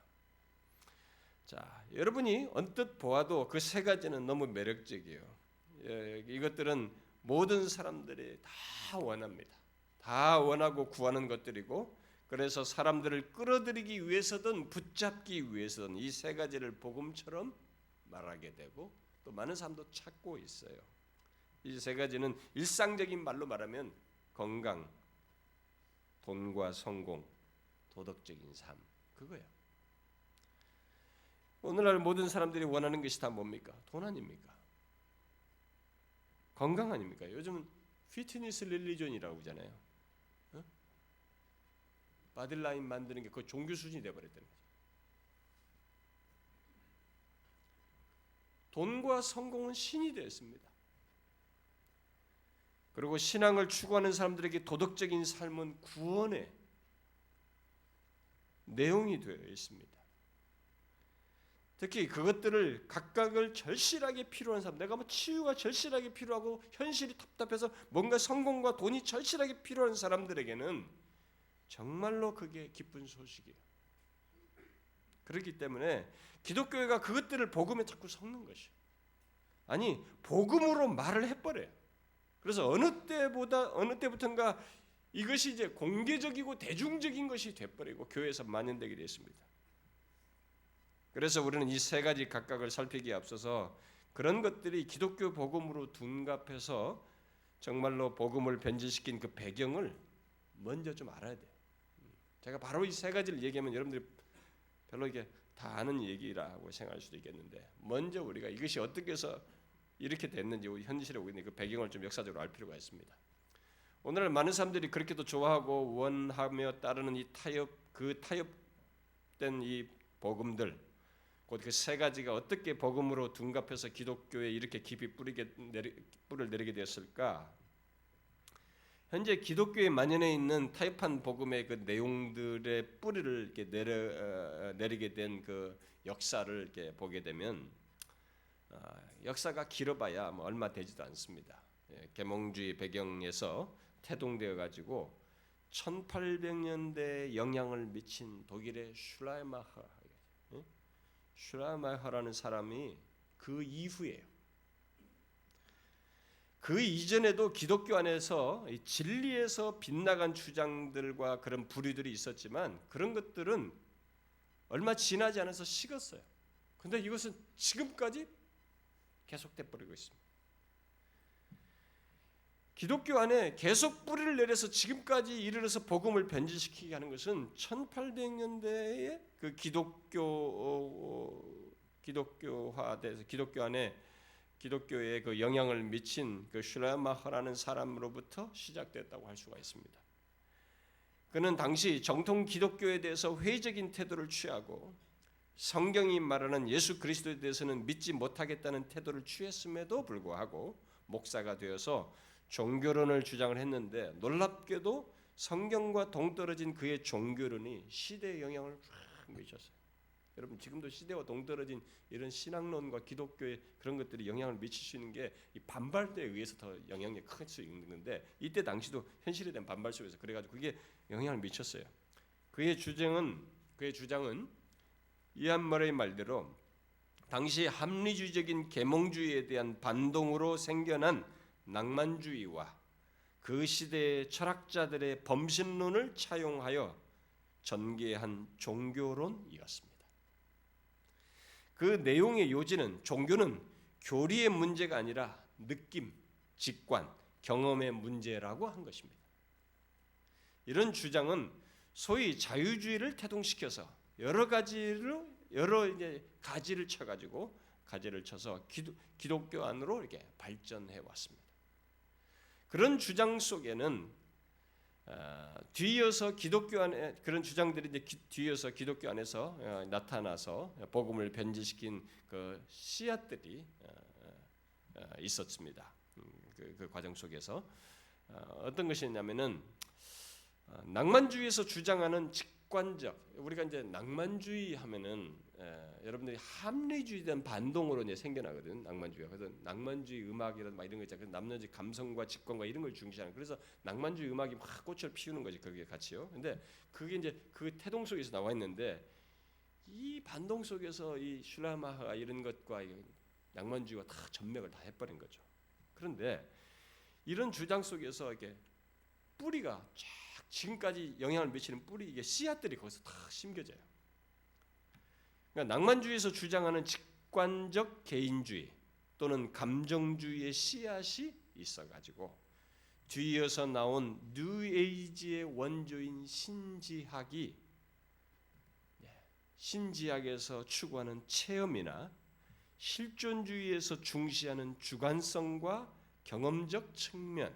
자, 여러분이 언뜻 보아도 그 세 가지는 너무 매력적이에요. 이것들은 모든 사람들이 다 원합니다. 다 원하고 구하는 것들이고 그래서 사람들을 끌어들이기 위해서든 붙잡기 위해서든 이 세 가지를 복음처럼 말하게 되고 또 많은 사람도 찾고 있어요. 이 세 가지는 일상적인 말로 말하면 건강, 돈과 성공, 도덕적인 삶 그거예요. 오늘날 모든 사람들이 원하는 것이 다 뭡니까? 돈 아닙니까? 건강 아닙니까? 요즘은 피트니스 릴리존이라고 하잖아요. 바디라인 만드는 게 그 종교 수준이 되어버렸다는 거죠. 돈과 성공은 신이 되었습니다. 그리고 신앙을 추구하는 사람들에게 도덕적인 삶은 구원의 내용이 되어 있습니다. 특히 그것들을 각각을 절실하게 필요한 사람, 내가 뭐 치유가 절실하게 필요하고 현실이 답답해서 뭔가 성공과 돈이 절실하게 필요한 사람들에게는 정말로 그게 기쁜 소식이에요. 그렇기 때문에 기독교회가 그것들을 복음에 자꾸 섞는 것이에요. 아니 복음으로 말을 해버려요. 그래서 어느 때부턴가 이것이 이제 공개적이고 대중적인 것이 돼버리고 교회에서 만연되게 됐습니다. 그래서 우리는 이 세 가지 각각을 살피기에 앞서서 그런 것들이 기독교 복음으로 둔갑해서 정말로 복음을 변질시킨 그 배경을 먼저 좀 알아야 돼요. 제가 바로 이 세 가지를 얘기하면 여러분들이 별로 이게 다 아는 얘기라고 생각할 수도 있겠는데 먼저 우리가 이것이 어떻게 해서 이렇게 됐는지 현실에 오고 있는 그 배경을 좀 역사적으로 알 필요가 있습니다. 오늘날 많은 사람들이 그렇게도 좋아하고 원하며 따르는 이 타협된 이 복음들 곧 그 세 가지가 어떻게 복음으로 둔갑해서 기독교에 이렇게 깊이 뿌리를 내리게 되었을까? 현재 기독교에 만연해 있는 타협한 복음의 그 내용들의 뿌리를 이렇게 내리게 된 그 역사를 이렇게 보게 되면 역사가 길어봐야 뭐 얼마 되지도 않습니다. 계몽주의 배경에서 태동되어 가지고 1800년대에 영향을 미친 독일의 슈라이마허라는 사람이 그 이후에요. 그 이전에도 기독교 안에서 진리에서 빗나간 주장들과 그런 부류들이 있었지만 그런 것들은 얼마 지나지 않아서 식었어요. 그런데 이것은 지금까지 계속돼 버리고 있습니다. 기독교 안에 계속 뿌리를 내려서 지금까지 이르러서 복음을 변질시키게 하는 것은 1800년대에 그 기독교화돼서 기독교 안에 기독교에 그 영향을 미친 그 슐레마허라는 사람으로부터 시작됐다고 할 수가 있습니다. 그는 당시 정통 기독교에 대해서 회의적인 태도를 취하고 성경이 말하는 예수 그리스도에 대해서는 믿지 못하겠다는 태도를 취했음에도 불구하고 목사가 되어서 종교론을 주장을 했는데 놀랍게도 성경과 동떨어진 그의 종교론이 시대에 영향을 쫙 미쳤어요. 여러분 지금도 시대와 동떨어진 이런 신학론과 기독교의 그런 것들이 영향을 미칠 수 있는 게 이 반발대에 의해서 더 영향력이 클 수 있는데 이때 당시도 현실에 대한 반발 속에서 그래가지고 그게 영향을 미쳤어요. 그의 주장은 이안 머레이 말대로 당시 합리주의적인 계몽주의에 대한 반동으로 생겨난 낭만주의와 그 시대의 철학자들의 범신론을 차용하여 전개한 종교론이었습니다. 그 내용의 요지는 종교는 교리의 문제가 아니라 느낌, 직관, 경험의 문제라고 한 것입니다. 이런 주장은 소위 자유주의를 태동시켜서 여러 가지를 쳐서 기독교 안으로 이렇게 발전해 왔습니다. 그런 주장 속에는 뒤이어서 기독교 안에 그런 주장들이 이제 뒤이어서 기독교 안에서 나타나서 복음을 변질시킨 그 씨앗들이 있었습니다. 그 과정 속에서 어떤 것이냐면은 낭만주의에서 주장하는 직관적, 우리가 이제 낭만주의 하면은 여러분들이 합리주의에 대한 반동으로 이제 생겨나거든. 낭만주의가. 그래서 낭만주의 음악이라든 막 이런 거 있잖아요. 낭만주의 감성과 직관과 이런 걸 중시하는. 그래서 낭만주의 음악이 막 꽃을 피우는 거지 거기에 같이요. 근데 그게 이제 그 태동 속에서 나와 있는데 이 반동 속에서 이 슐라마하가 이런 것과 낭만주의가 다 전맥을 다 해버린 거죠. 그런데 이런 주장 속에서 이게 뿌리가 쫙 지금까지 영향을 미치는 뿌리 이게 씨앗들이 거기서 다 심겨져요. 그러니까 낭만주의에서 주장하는 직관적 개인주의 또는 감정주의의 씨앗이 있어가지고 뒤이어서 나온 뉴에이지의 원조인 신지학이 신지학에서 추구하는 체험이나 실존주의에서 중시하는 주관성과 경험적 측면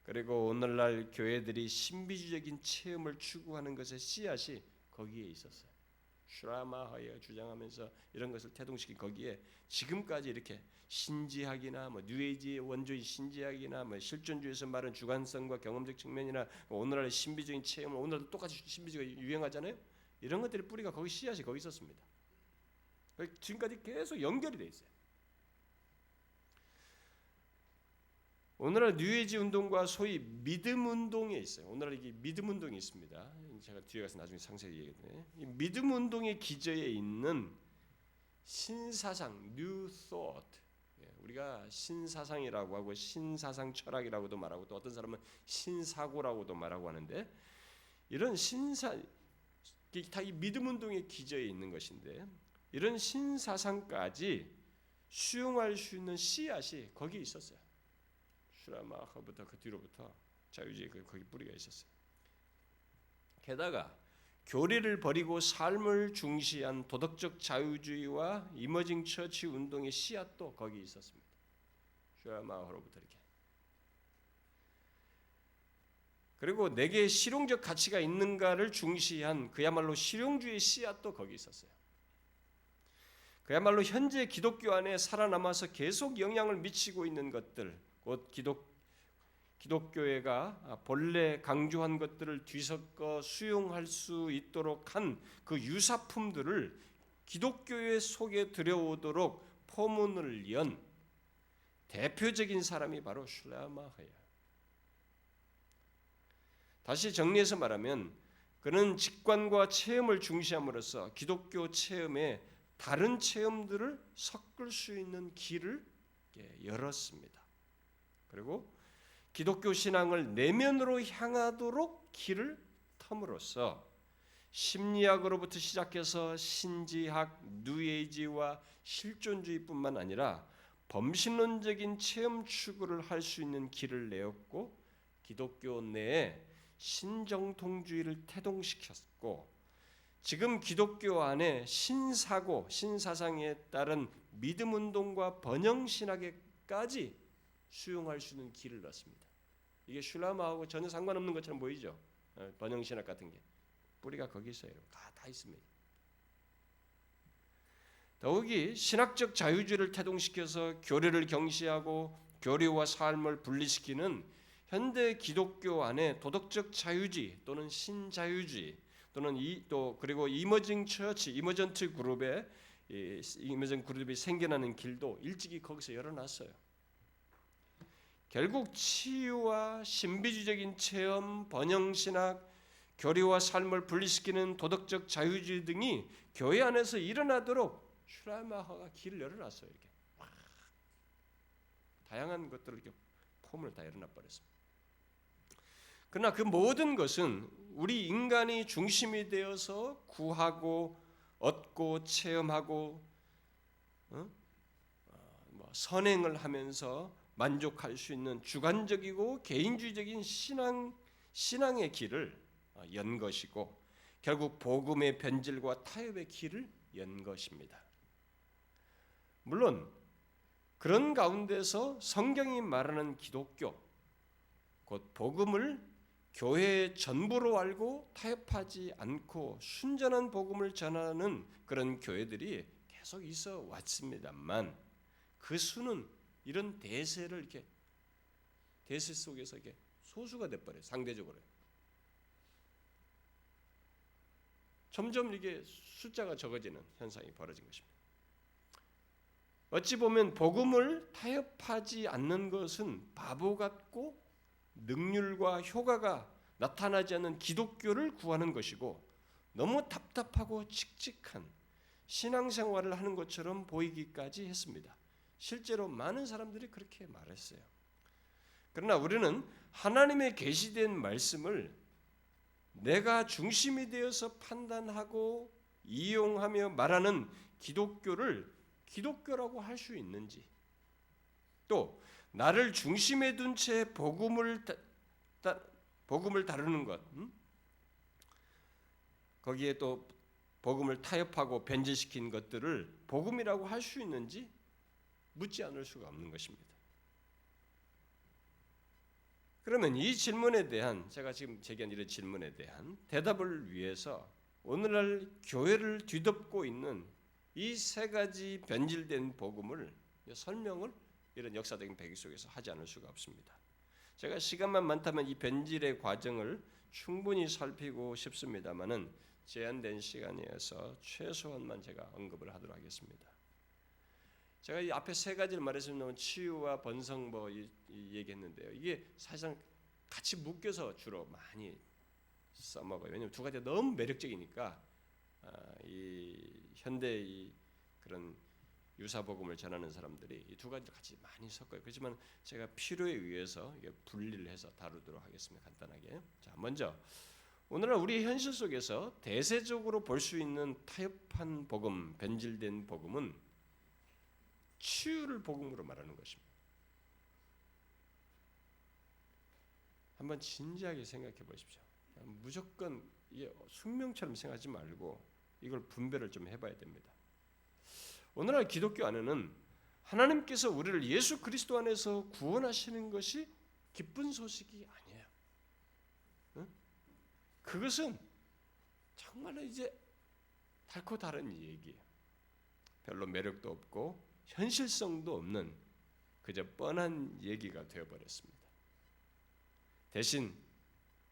그리고 오늘날 교회들이 신비주의적인 체험을 추구하는 것의 씨앗이 거기에 있었어요. 슈라마하가 주장하면서 이런 것을 태동시킨 거기에 지금까지 이렇게 신지학이나 뭐 뉴에이지의 원조인 신지학이나 뭐 실존주의에서 말하는 주관성과 경험적 측면이나 오늘날 신비적인 체험을 오늘도 똑같이 신비주의가 유행하잖아요. 이런 것들이 뿌리가 거기 씨앗이 거기 있었습니다. 지금까지 계속 연결이 돼 있어요. 오늘날 뉴에이지 운동과 소위 믿음 운동에 있어요. 오늘날 이게 믿음 운동이 있습니다. 제가 뒤에 가서 나중에 상세히 얘기해요. 이 믿음 운동의 기저에 있는 신사상, new thought. 우리가 신사상이라고 하고 신사상 철학이라고도 말하고 또 어떤 사람은 신사고라고도 말하고 하는데 이런 다 이 믿음 운동의 기저에 있는 것인데 이런 신사상까지 수용할 수 있는 씨앗이 거기에 있었어요. 슈라마하부터 그 뒤로부터 자유주의 거기 뿌리가 있었어요. 게다가 교리를 버리고 삶을 중시한 도덕적 자유주의와 이머징 처치 운동의 씨앗도 거기 있었습니다. 슈라마하로부터 이렇게. 그리고 내게 실용적 가치가 있는가를 중시한 그야말로 실용주의 씨앗도 거기 있었어요. 그야말로 현재 기독교 안에 살아남아서 계속 영향을 미치고 있는 것들, 곧 기독교회가 본래 강조한 것들을 뒤섞어 수용할 수 있도록 한 그 유사품들을 기독교회 속에 들여오도록 포문을 연 대표적인 사람이 바로 슐라마하예요. 다시 정리해서 말하면 그는 직관과 체험을 중시함으로써 기독교 체험에 다른 체험들을 섞을 수 있는 길을 열었습니다. 그리고 기독교 신앙을 내면으로 향하도록 길을 텀으로써 심리학으로부터 시작해서 신지학, 뉴에이지와 실존주의뿐만 아니라 범신론적인 체험 추구를 할 수 있는 길을 내었고 기독교 내에 신정통주의를 태동시켰고 지금 기독교 안에 신사고, 신사상에 따른 믿음운동과 번영신학에까지 수용할 수 있는 길을 넣습니다. 이게 슐라마하고 전혀 상관없는 것처럼 보이죠? 번영신학 같은 게. 뿌리가 거기 있어요. 다 있습니다. 더욱이 신학적 자유주의를 태동시켜서 교리를 경시하고 교리와 삶을 분리시키는 현대 기독교 안에 도덕적 자유주의 또는 신자유주의 또는 그리고 이머징 처치, 이머전트 그룹이 생겨나는 길도 일찍이 거기서 열어놨어요. 결국 치유와 신비주의적인 체험, 번영신학, 교리와 삶을 분리시키는 도덕적 자유주의 등이 교회 안에서 일어나도록 슈라마하가 길을 열어놨어요. 이렇게 다양한 것들을 이렇게 폼을 다 열어놔 버렸습니다. 그러나 그 모든 것은 우리 인간이 중심이 되어서 구하고 얻고 체험하고 선행을 하면서 만족할 수 있는 주관적이고 개인주의적인 신앙의 길을 연 것이고 결국 복음의 변질과 타협의 길을 연 것입니다. 물론 그런 가운데서 성경이 말하는 기독교, 곧 복음을 교회의 전부로 알고 타협하지 않고 순전한 복음을 전하는 그런 교회들이 계속 있어 왔습니다만 그 수는 이런 대세를 이렇게 대세 속에서 이렇게 소수가 돼버려요. 상대적으로 점점 이게 숫자가 적어지는 현상이 벌어진 것입니다. 어찌 보면 복음을 타협하지 않는 것은 바보 같고 능률과 효과가 나타나지 않는 기독교를 구하는 것이고 너무 답답하고 칙칙한 신앙생활을 하는 것처럼 보이기까지 했습니다. 실제로 많은 사람들이 그렇게 말했어요. 그러나 우리는 하나님의 계시된 말씀을 내가 중심이 되어서 판단하고 이용하며 말하는 기독교를 기독교라고 할 수 있는지, 또 나를 중심에 둔 채 복음을 다루는 것, 거기에 또 복음을 타협하고 변질시킨 것들을 복음이라고 할 수 있는지 묻지 않을 수가 없는 것입니다. 그러면 이 질문에 대한, 제가 지금 제기한 이런 질문에 대한 대답을 위해서 오늘날 교회를 뒤덮고 있는 이 세 가지 변질된 복음을 설명을 이런 역사적인 배경 속에서 하지 않을 수가 없습니다. 제가 시간만 많다면 이 변질의 과정을 충분히 살피고 싶습니다만은 제한된 시간이어서 최소한만 제가 언급을 하도록 하겠습니다. 제가 이 앞에 세 가지를 말했으면 치유와 번성 얘기했는데요. 이게 사실상 같이 묶여서 주로 많이 써먹어요. 왜냐하면 두 가지가 너무 매력적이니까 이 현대의 그런 유사복음을 전하는 사람들이 이 두 가지를 같이 많이 섞어요. 그렇지만 제가 필요에 의해서 이게 분리를 해서 다루도록 하겠습니다. 간단하게. 자, 먼저 오늘날 우리 현실 속에서 대세적으로 볼 수 있는 타협한 복음, 변질된 복음은 치유를 복음으로 말하는 것입니다. 한번 진지하게 생각해 보십시오. 무조건 이게 숙명처럼 생각하지 말고 이걸 분별을 좀 해봐야 됩니다. 오늘날 기독교 안에는 하나님께서 우리를 예수 그리스도 안에서 구원하시는 것이 기쁜 소식이 아니에요. 그것은 정말로 이제 달고 다른 얘기예요. 별로 매력도 없고 현실성도 없는 그저 뻔한 얘기가 되어버렸습니다. 대신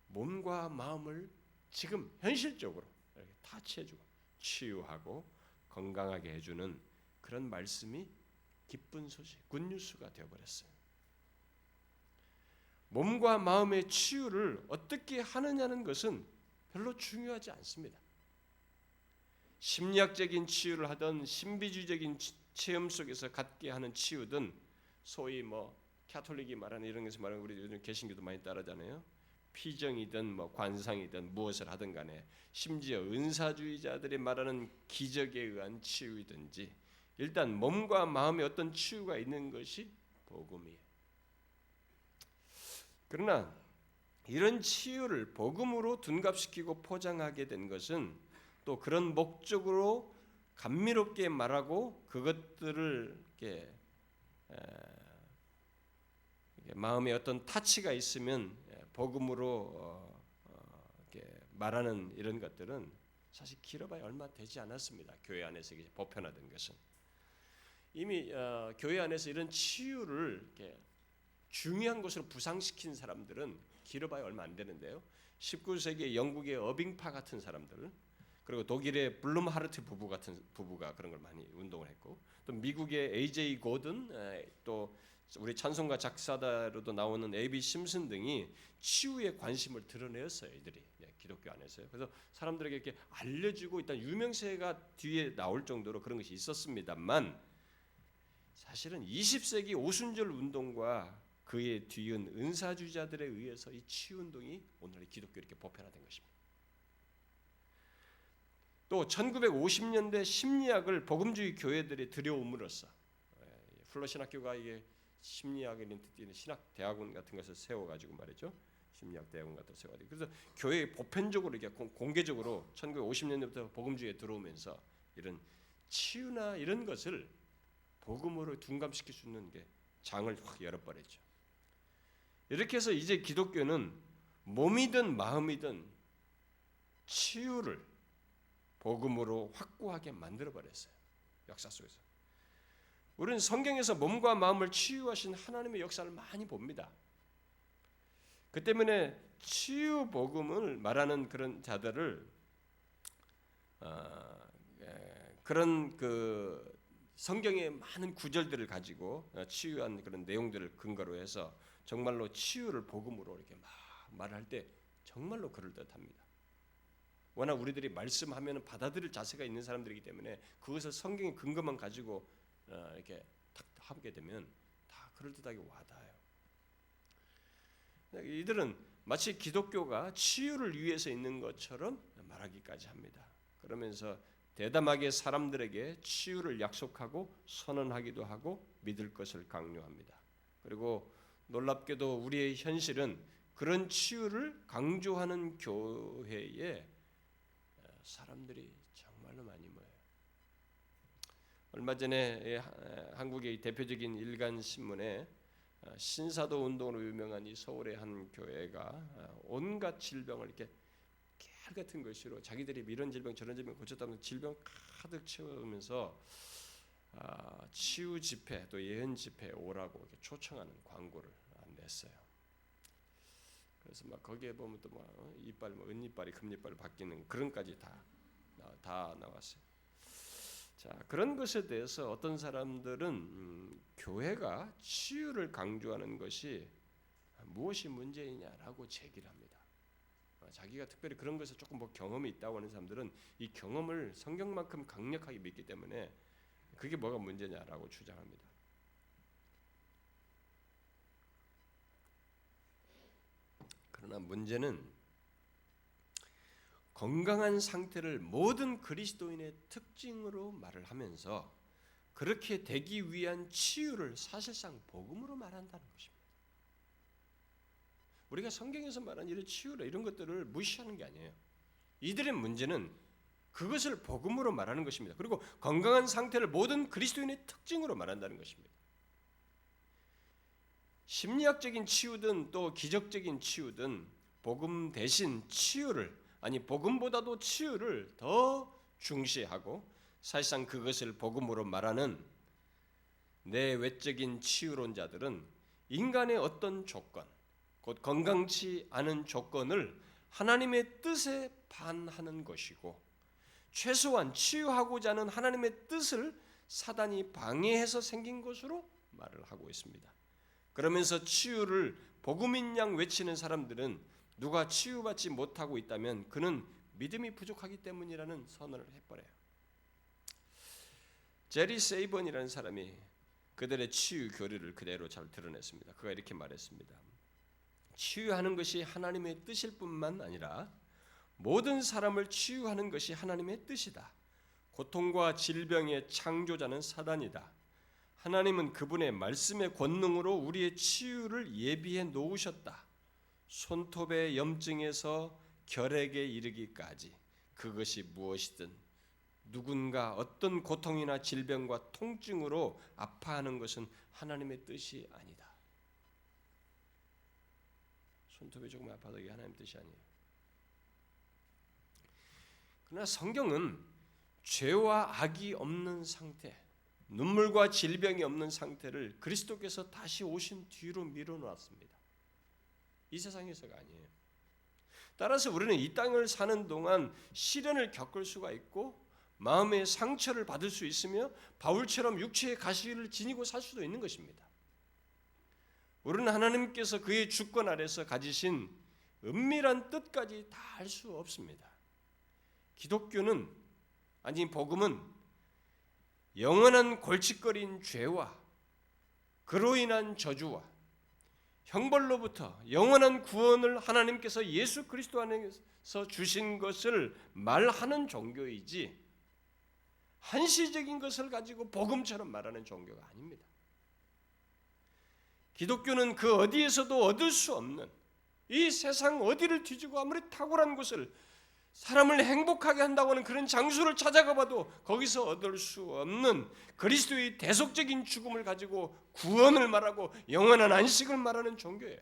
몸과 마음을 지금 현실적으로 이렇게 타치해주고 치유하고 건강하게 해주는 그런 말씀이 기쁜 소식, 굿뉴스가 되어버렸어요. 몸과 마음의 치유를 어떻게 하느냐는 것은 별로 중요하지 않습니다. 심리학적인 치유를 하든 신비주의적인 체험 속에서 갖게 하는 치유든 소위 카톨릭이 말하는 이런 것을 말하는 우리 요즘 개신교도 많이 따르잖아요. 피정이든 관상이든 무엇을 하든 간에 심지어 은사주의자들이 말하는 기적에 의한 치유이든지 일단 몸과 마음에 어떤 치유가 있는 것이 복음이에요. 그러나 이런 치유를 복음으로 둔갑시키고 포장하게 된 것은 또 그런 목적으로 감미롭게 말하고 그것들을 이렇게 마음에 어떤 타치가 있으면 복음으로 이렇게 말하는 이런 것들은 사실 길어봐야 얼마 되지 않았습니다. 교회 안에서 이게 보편화된 것은 이미 교회 안에서 이런 치유를 이렇게 중요한 것으로 부상시킨 사람들은 길어봐야 얼마 안 되는데요. 19세기 영국의 어빙파 같은 사람들, 그리고 독일의 블룸하르트 부부가 그런 걸 많이 운동을 했고, 또 미국의 A.J. 고든, 또 우리 찬송가 작사다로도 나오는 A.B. 심슨 등이 치유에 관심을 드러내었어요. 이들이 기독교 안에서요. 그래서 사람들에게 이렇게 알려주고 일단 유명세가 뒤에 나올 정도로 그런 것이 있었습니다만, 사실은 20세기 오순절 운동과 그에 뒤은 은사주의자들에 의해서 이 치유 운동이 오늘의 기독교 이렇게 보편화된 것입니다. 또 1950년대 심리학을 복음주의 교회들이 들여옴으로써 플러신학교가 이게 심리학을 뜻하는 신학 대학원 같은 것을 세워가지고 말이죠. 심리학 대학원 같은 걸 세워가지고 그래서 교회 보편적으로 이렇게 공개적으로 1950년대부터 복음주의에 들어오면서 이런 치유나 이런 것을 복음으로 둔감시킬 수 있는 게 장을 확 열어버렸죠. 이렇게 해서 이제 기독교는 몸이든 마음이든 치유를 복음으로 확고하게 만들어 버렸어요. 역사 속에서. 우리는 성경에서 몸과 마음을 치유하신 하나님의 역사를 많이 봅니다. 그 때문에 치유 복음을 말하는 그런 자들을 그런 그 성경의 많은 구절들을 가지고 치유한 그런 내용들을 근거로 해서 정말로 치유를 복음으로 이렇게 막 말할 때 정말로 그럴듯합니다. 워낙 우리들이 말씀하면 받아들일 자세가 있는 사람들이기 때문에 그것을 성경의 근거만 가지고 이렇게 탁 하게 되면 다 그럴듯하게 와닿아요. 이들은 마치 기독교가 치유를 위해서 있는 것처럼 말하기까지 합니다. 그러면서 대담하게 사람들에게 치유를 약속하고 선언하기도 하고 믿을 것을 강요합니다. 그리고 놀랍게도 우리의 현실은 그런 치유를 강조하는 교회에 사람들이 정말로 많이 모여요. 얼마 전에 한국의 대표적인 일간 신문에 신사도 운동으로 유명한 이 서울의 한 교회가 온갖 질병을 이렇게 깨알 같은 것으로 자기들이 이런 질병 저런 질병 고쳤다면 질병 가득 채우면서 치유 집회 또 예언 집회에 오라고 이렇게 초청하는 광고를 냈어요. 그래서 막 거기에 보면 또 뭐 이빨 뭐 은이빨이 금이빨 바뀌는 그런까지 다 나왔어요. 자, 그런 것에 대해서 어떤 사람들은 교회가 치유를 강조하는 것이 무엇이 문제이냐라고 제기를 합니다. 자기가 특별히 그런 것에 조금 뭐 경험이 있다고 하는 사람들은 이 경험을 성경만큼 강력하게 믿기 때문에 그게 뭐가 문제냐라고 주장합니다. 그러나 문제는 건강한 상태를 모든 그리스도인의 특징으로 말을 하면서 그렇게 되기 위한 치유를 사실상 복음으로 말한다는 것입니다. 우리가 성경에서 말한 이런 치유라 이런 것들을 무시하는 게 아니에요. 이들의 문제는 그것을 복음으로 말하는 것입니다. 그리고 건강한 상태를 모든 그리스도인의 특징으로 말한다는 것입니다. 심리학적인 치유든 또 기적적인 치유든 복음 대신 치유를 아니 복음보다도 치유를 더 중시하고 사실상 그것을 복음으로 말하는 내외적인 치유론자들은 인간의 어떤 조건, 곧 건강치 않은 조건을 하나님의 뜻에 반하는 것이고 최소한 치유하고자 하는 하나님의 뜻을 사단이 방해해서 생긴 것으로 말을 하고 있습니다. 그러면서 치유를 복음인 양 외치는 사람들은 누가 치유받지 못하고 있다면 그는 믿음이 부족하기 때문이라는 선언을 해버려요. 제리 세이번이라는 사람이 그들의 치유 교리를 그대로 잘 드러냈습니다. 그가 이렇게 말했습니다. 치유하는 것이 하나님의 뜻일 뿐만 아니라 모든 사람을 치유하는 것이 하나님의 뜻이다. 고통과 질병의 창조자는 사단이다. 하나님은 그분의 말씀의 권능으로 우리의 치유를 예비해 놓으셨다. 손톱의 염증에서 결핵에 이르기까지 그것이 무엇이든 누군가 어떤 고통이나 질병과 통증으로 아파하는 것은 하나님의 뜻이 아니다. 손톱이 조금 아파도 이게 하나님의 뜻이 아니에요. 그러나 성경은 죄와 악이 없는 상태, 눈물과 질병이 없는 상태를 그리스도께서 다시 오신 뒤로 밀어놓았습니다. 이 세상에서가 아니에요. 따라서 우리는 이 땅을 사는 동안 시련을 겪을 수가 있고 마음의 상처를 받을 수 있으며 바울처럼 육체의 가시를 지니고 살 수도 있는 것입니다. 우리는 하나님께서 그의 주권 아래서 가지신 은밀한 뜻까지 다 알 수 없습니다. 기독교는 아니 복음은 영원한 골칫거리인 죄와 그로 인한 저주와 형벌로부터 영원한 구원을 하나님께서 예수 그리스도 안에서 주신 것을 말하는 종교이지 한시적인 것을 가지고 복음처럼 말하는 종교가 아닙니다. 기독교는 그 어디에서도 얻을 수 없는 이 세상 어디를 뒤지고 아무리 탁월한 것을 사람을 행복하게 한다고 하는 그런 장소를 찾아가 봐도 거기서 얻을 수 없는 그리스도의 대속적인 죽음을 가지고 구원을 말하고 영원한 안식을 말하는 종교예요.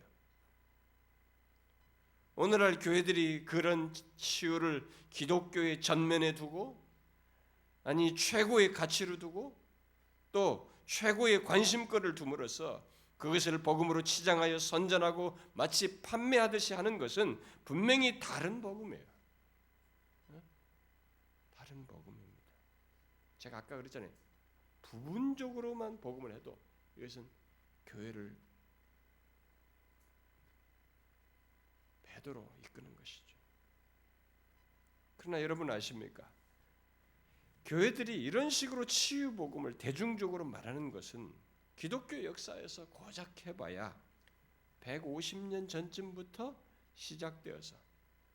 오늘날 교회들이 그런 치유를 기독교의 전면에 두고 아니 최고의 가치로 두고 또 최고의 관심거리를 둠으로써 그것을 복음으로 치장하여 선전하고 마치 판매하듯이 하는 것은 분명히 다른 복음이에요. 다른 복음입니다. 제가 아까 그랬잖아요. 부분적으로만 복음을 해도 이것은 교회를 배도로 이끄는 것이죠. 그러나 여러분 아십니까? 교회들이 이런 식으로 치유 복음을 대중적으로 말하는 것은 기독교 역사에서 고작 해봐야 150년 전쯤부터 시작되어서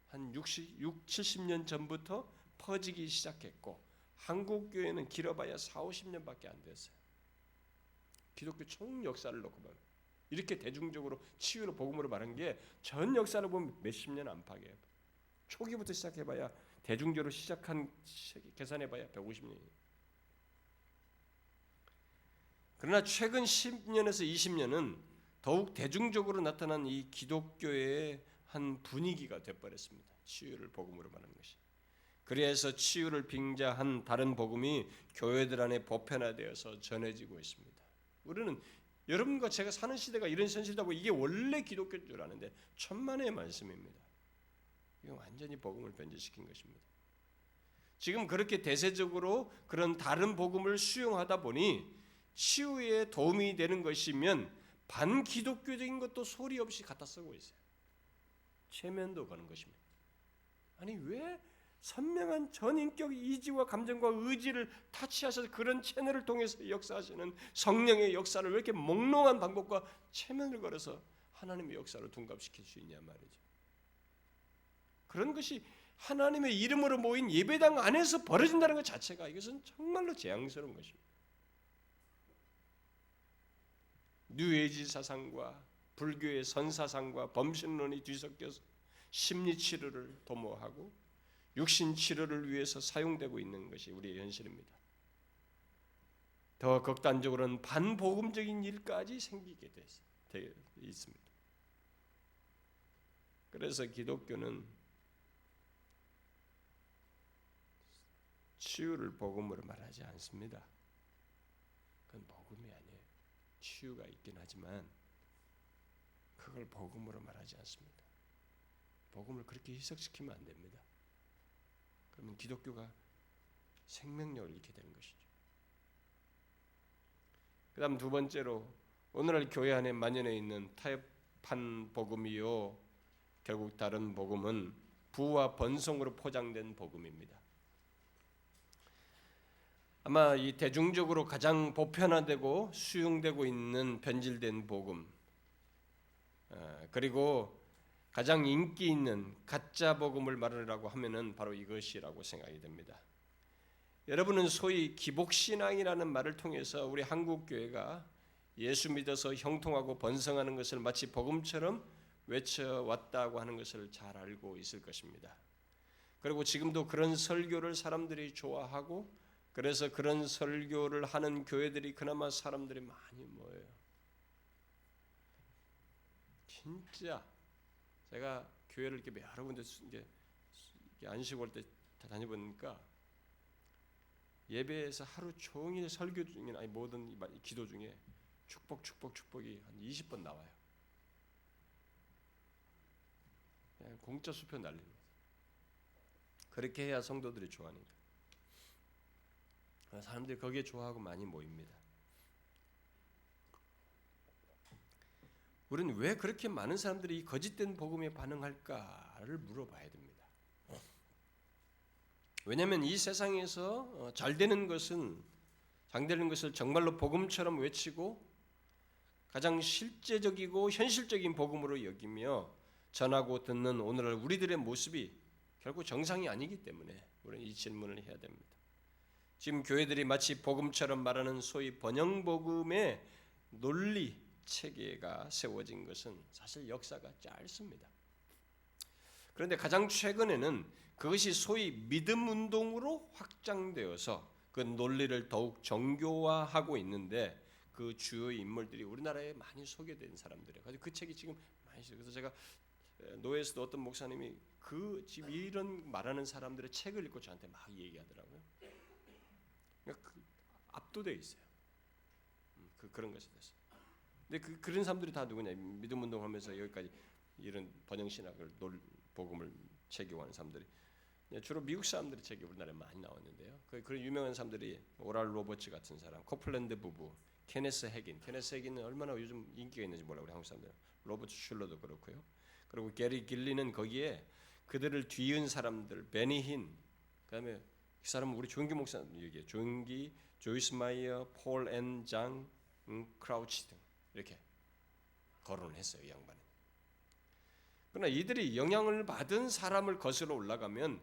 한 70년 전부터 퍼지기 시작했고 한국 교회는 길어봐야 40~50년밖에 안 됐어요. 기독교 총 역사를 놓고 보면 이렇게 대중적으로 치유로 복음으로 말한 게 전 역사를 보면 몇십 년 안팎이에요. 초기부터 시작해봐야 대중적으로 시작한 계산해봐야 150년이에요. 그러나 최근 10년에서 20년은 더욱 대중적으로 나타난 이 기독교의 한 분위기가 되어버렸습니다. 치유를 복음으로 말하는 것이. 그래서 치유를 빙자한 다른 복음이 교회들 안에 보편화되어서 전해지고 있습니다. 우리는 여러분과 제가 사는 시대가 이런 현실이라고 이게 원래 기독교인 줄 아는데 천만의 말씀입니다. 이건 완전히 복음을 변질시킨 것입니다. 지금 그렇게 대세적으로 그런 다른 복음을 수용하다 보니 치유에 도움이 되는 것이면 반기독교적인 것도 소리 없이 갖다 쓰고 있어요. 체면도 거는 것입니다. 아니 왜 선명한 전인격 이지와 감정과 의지를 타치하셔서 그런 채널을 통해서 역사하시는 성령의 역사를 왜 이렇게 몽롱한 방법과 체면을 걸어서 하나님의 역사로 둔갑시킬 수 있냐 말이죠. 그런 것이 하나님의 이름으로 모인 예배당 안에서 벌어진다는 것 자체가 이것은 정말로 재앙스러운 것입니다. 뉴에이지 사상과 불교의 선사상과 범신론이 뒤섞여서 심리치료를 도모하고 육신치료를 위해서 사용되고 있는 것이 우리의 현실입니다. 더 극단적으로는 반복음적인 일까지 생기게 되어 있습니다. 그래서 기독교는 치유를 복음으로 말하지 않습니다. 그건 복음이 아니에요. 치유가 있긴 하지만 그걸 복음으로 말하지 않습니다. 복음을 그렇게 희석시키면 안 됩니다. 그러면 기독교가 생명력을 잃게 되는 것이죠. 그 다음 두 번째로 오늘날 교회 안에 만연해 있는 타협한 복음이요 결국 다른 복음은 부와 번성으로 포장된 복음입니다. 아마 이 대중적으로 가장 보편화되고 수용되고 있는 변질된 복음 그리고 가장 인기 있는 가짜 복음을 말하라고 하면은 바로 이것이라고 생각이 됩니다. 여러분은 소위 기복신앙이라는 말을 통해서 우리 한국 교회가 예수 믿어서 형통하고 번성하는 것을 마치 복음처럼 외쳐왔다고 하는 것을 잘 알고 있을 것입니다. 그리고 지금도 그런 설교를 사람들이 좋아하고 그래서 그런 설교를 하는 교회들이 그나마 사람들이 많이 모여요. 진짜 제가 교회를 이렇게 여러 군데 이제 안식 올 때 다녀보니까 예배에서 하루 종일 설교 중에 아니 모든 기도 중에 축복이 한 20번 나와요. 그냥 공짜 수표 날립니다. 그렇게 해야 성도들이 좋아하니까. 사람들이 거기에 좋아하고 많이 모입니다. 우리는 왜 그렇게 많은 사람들이 이 거짓된 복음에 반응할까를 물어봐야 됩니다. 왜냐하면 이 세상에서 잘 되는 것을 정말로 복음처럼 외치고 가장 실제적이고 현실적인 복음으로 여기며 전하고 듣는 오늘날 우리들의 모습이 결국 정상이 아니기 때문에 우리는 이 질문을 해야 됩니다. 지금 교회들이 마치 복음처럼 말하는 소위 번영복음의 논리 체계가 세워진 것은 사실 역사가 짧습니다. 그런데 가장 최근에는 그것이 소위 믿음 운동으로 확장되어서 그 논리를 더욱 정교화하고 있는데 그 주요 인물들이 우리나라에 많이 소개된 사람들이에요. 그 책이 지금 많이 있어요. 그래서 제가 노예에서도 어떤 목사님이 지금 이런 말하는 사람들의 책을 읽고 저한테 막 얘기하더라고요. 그러니까 압도되어 있어요. 그런 것에 대해서. 근데 그런 사람들이 다 누구냐? 믿음 운동하면서 여기까지 이런 번영신학을 복음을 체계화하는 사람들이 주로 미국 사람들의 책이 우리나라에 많이 나왔는데요. 그런 유명한 사람들이 오랄 로버츠 같은 사람, 코플랜드 부부, 케네스 해긴은 얼마나 요즘 인기가 있는지 몰라 우리 한국 사람들. 로버트 슐러도 그렇고요. 그리고 게리 길리는 거기에 그들을 뒤이은 사람들, 베니 힌, 그다음에 이 사람은 우리 조은기 목사 얘기해. 조은기, 조이스 마이어, 폴 앤 장, 크라우치 등 이렇게 거론을 했어요. 이 양반은. 그러나 이들이 영향을 받은 사람을 거슬러 올라가면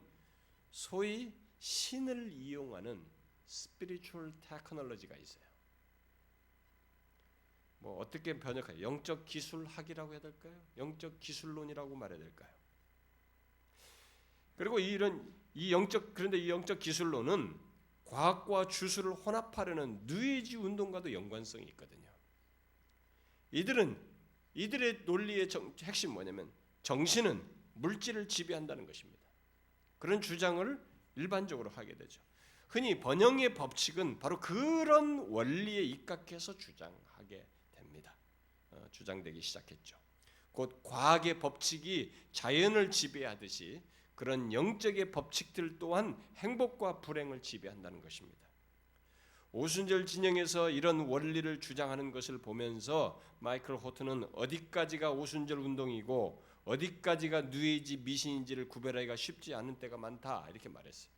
소위 신을 이용하는 스피리추얼 테크놀로지가 있어요. 뭐 어떻게 번역해요? 영적 기술학이라고 해야 될까요? 영적 기술론이라고 말해야 될까요? 그리고 그런데 이 영적 기술론은 과학과 주술을 혼합하려는 뉴에이지 운동과도 연관성이 있거든요. 이들의 논리의 핵심 뭐냐면 정신은 물질을 지배한다는 것입니다. 그런 주장을 일반적으로 하게 되죠. 흔히 번영의 법칙은 바로 그런 원리에 입각해서 주장하게 됩니다. 주장되기 시작했죠. 곧 과학의 법칙이 자연을 지배하듯이 그런 영적의 법칙들 또한 행복과 불행을 지배한다는 것입니다. 오순절 진영에서 이런 원리를 주장하는 것을 보면서 마이클 호튼은 어디까지가 오순절 운동이고 어디까지가 뉴에이지 미신인지를 구별하기가 쉽지 않은 때가 많다 이렇게 말했어요.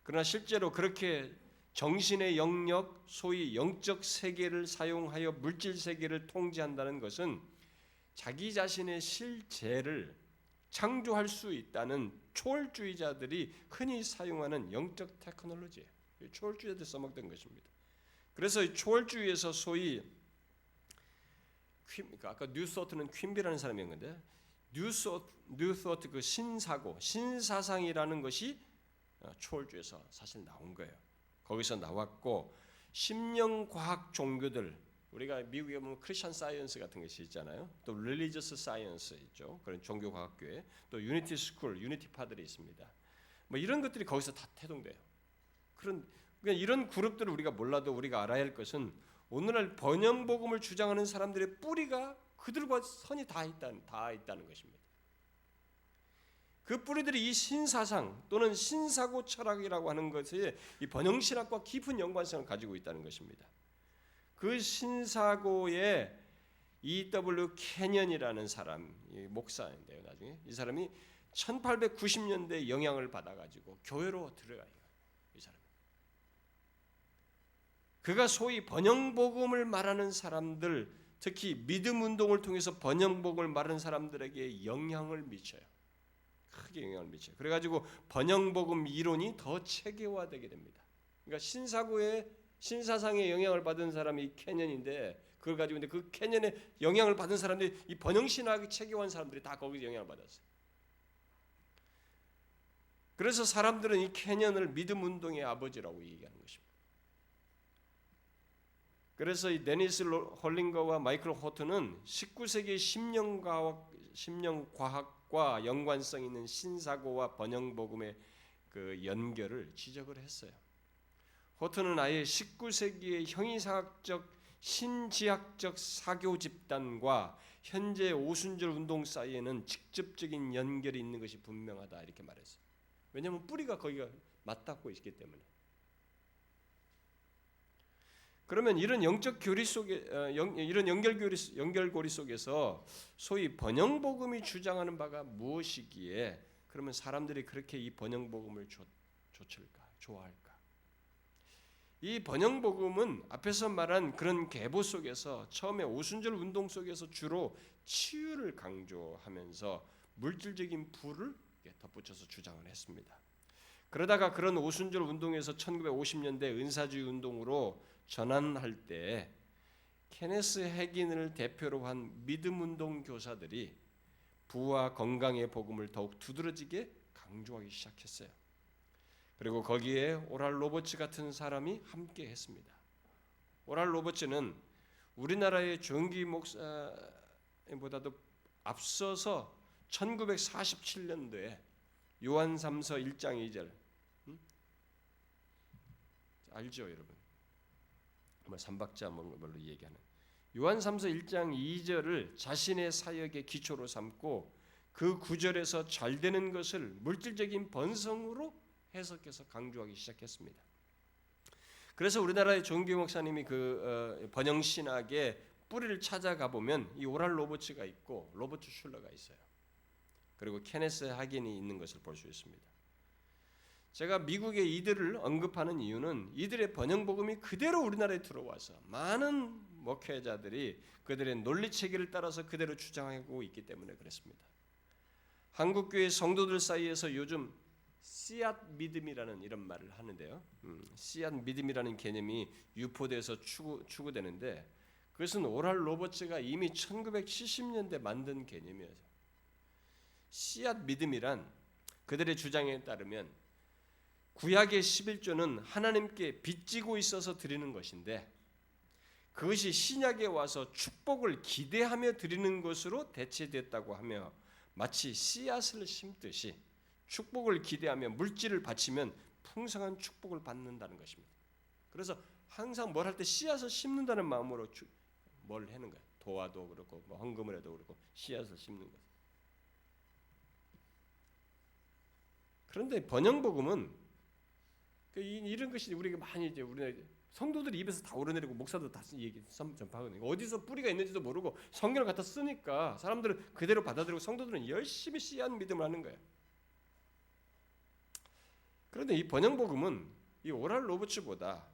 그러나 실제로 그렇게 정신의 영역, 소위 영적 세계를 사용하여 물질 세계를 통제한다는 것은 자기 자신의 실제를 창조할 수 있다는 초월주의자들이 흔히 사용하는 영적 테크놀로지예요. 초월주의자들이 써먹던 것입니다. 그래서 초월주의에서 소위 아까 뉴소트는 퀸비라는 사람이었는데 뉴소트 그 신사고 신사상이라는 것이 초월주의에서 사실 나온 거예요. 거기서 나왔고 심령과학 종교들 우리가 미국에 보면 크리스천 사이언스 같은 것이 있잖아요. 또 릴리지어스 사이언스 있죠. 그런 종교과학교에 또 유니티 스쿨, 유니티파들이 있습니다. 뭐 이런 것들이 거기서 다 태동돼요. 그러니까 이런 그룹들을 우리가 몰라도 우리가 알아야 할 것은 오늘날 번영복음을 주장하는 사람들의 뿌리가 그들과 선이 다 있다는 것입니다. 그 뿌리들이 이 신사상 또는 신사고 철학이라고 하는 것이 이 번영신학과 깊은 연관성을 가지고 있다는 것입니다. 그 신사고의 E.W. 캐년이라는 사람, 목사인데요. 나중에 이 사람이 1890년대에 영향을 받아가지고 교회로 들어가요. 이 사람. 그가 소위 번영복음을 말하는 사람들, 특히 믿음 운동을 통해서 번영복음을 말하는 사람들에게 영향을 미쳐요. 크게 영향을 미쳐요. 그래가지고 번영복음 이론이 더 체계화되게 됩니다. 그러니까 신사상의 영향을 받은 사람이 캐년인데 그걸 가지고 근데 그 캐년의 영향을 받은 사람들이 이 번영신학이 체계화한 사람들이 다 거기서 영향을 받았어요. 그래서 사람들은 이 캐년을 믿음 운동의 아버지라고 얘기하는 것입니다. 그래서 이 데니스 홀링거와 마이클 호튼은 19세기의 심령과학과 연관성 있는 신사고와 번영복음의 그 연결을 지적을 했어요. 호튼은 아예 19세기의 형이상학적 신지학적 사교 집단과 현재 오순절 운동 사이에는 직접적인 연결이 있는 것이 분명하다 이렇게 말했어요. 왜냐하면 뿌리가 거기가 맞닿고 있기 때문에. 그러면 이런 영적 교리 속에 이런 연결고리 속에서 소위 번영복음이 주장하는 바가 무엇이기에 그러면 사람들이 그렇게 이 번영복음을 좋아할까? 이 번영복음은 앞에서 말한 그런 계보 속에서 처음에 오순절 운동 속에서 주로 치유를 강조하면서 물질적인 부를 덧붙여서 주장을 했습니다. 그러다가 그런 오순절 운동에서 1950년대 은사주의 운동으로 전환할 때 케네스 해긴을 대표로 한 믿음 운동 교사들이 부와 건강의 복음을 더욱 두드러지게 강조하기 시작했어요. 그리고 거기에 오랄 로버츠 같은 사람이 함께 했습니다. 오랄 로버츠는 우리나라의 조은기 목사보다도 앞서서 1947년도에 요한3서 1장 2절 알죠, 여러분? 뭐 삼박자 뭘로 얘기하는 요한3서 1장 2절을 자신의 사역의 기초로 삼고 그 구절에서 잘 되는 것을 물질적인 번성으로 해석해서 강조하기 시작했습니다. 그래서 우리나라의 존귀 목사님이 그 번영 신학의 뿌리를 찾아가 보면 이 오랄 로버츠가 있고 로버트 슐러가 있어요. 그리고 케네스 하긴이 있는 것을 볼 수 있습니다. 제가 미국의 이들을 언급하는 이유는 이들의 번영 복음이 그대로 우리나라에 들어와서 많은 목회자들이 그들의 논리 체계를 따라서 그대로 주장하고 있기 때문에 그렇습니다. 한국 교회 성도들 사이에서 요즘 씨앗 믿음이라는 이런 말을 하는데요. 씨앗 믿음이라는 개념이 유포돼서 추구되는데 그것은 오랄 로버츠가 이미 1970년대 만든 개념이에요. 씨앗 믿음이란 그들의 주장에 따르면 구약의 11조는 하나님께 빚지고 있어서 드리는 것인데 그것이 신약에 와서 축복을 기대하며 드리는 것으로 대체됐다고 하며 마치 씨앗을 심듯이 축복을 기대하며 물질을 바치면 풍성한 축복을 받는다는 것입니다. 그래서 항상 뭘 할 때 씨앗을 심는다는 마음으로 뭘 하는 거예요. 도와도 그렇고 뭐 헌금을 해도 그렇고 씨앗을 심는 것. 그런데 번영복음은 이런 것이 우리가 많이 이제 우리나라 성도들 입에서 다 오르내리고 목사도 다 얘기 전파하거든요. 어디서 뿌리가 있는지도 모르고 성경을 갖다 쓰니까 사람들은 그대로 받아들이고 성도들은 열심히 씨앗 믿음을 하는 거예요. 그런데 이 번영복음은 이 오랄 로버츠보다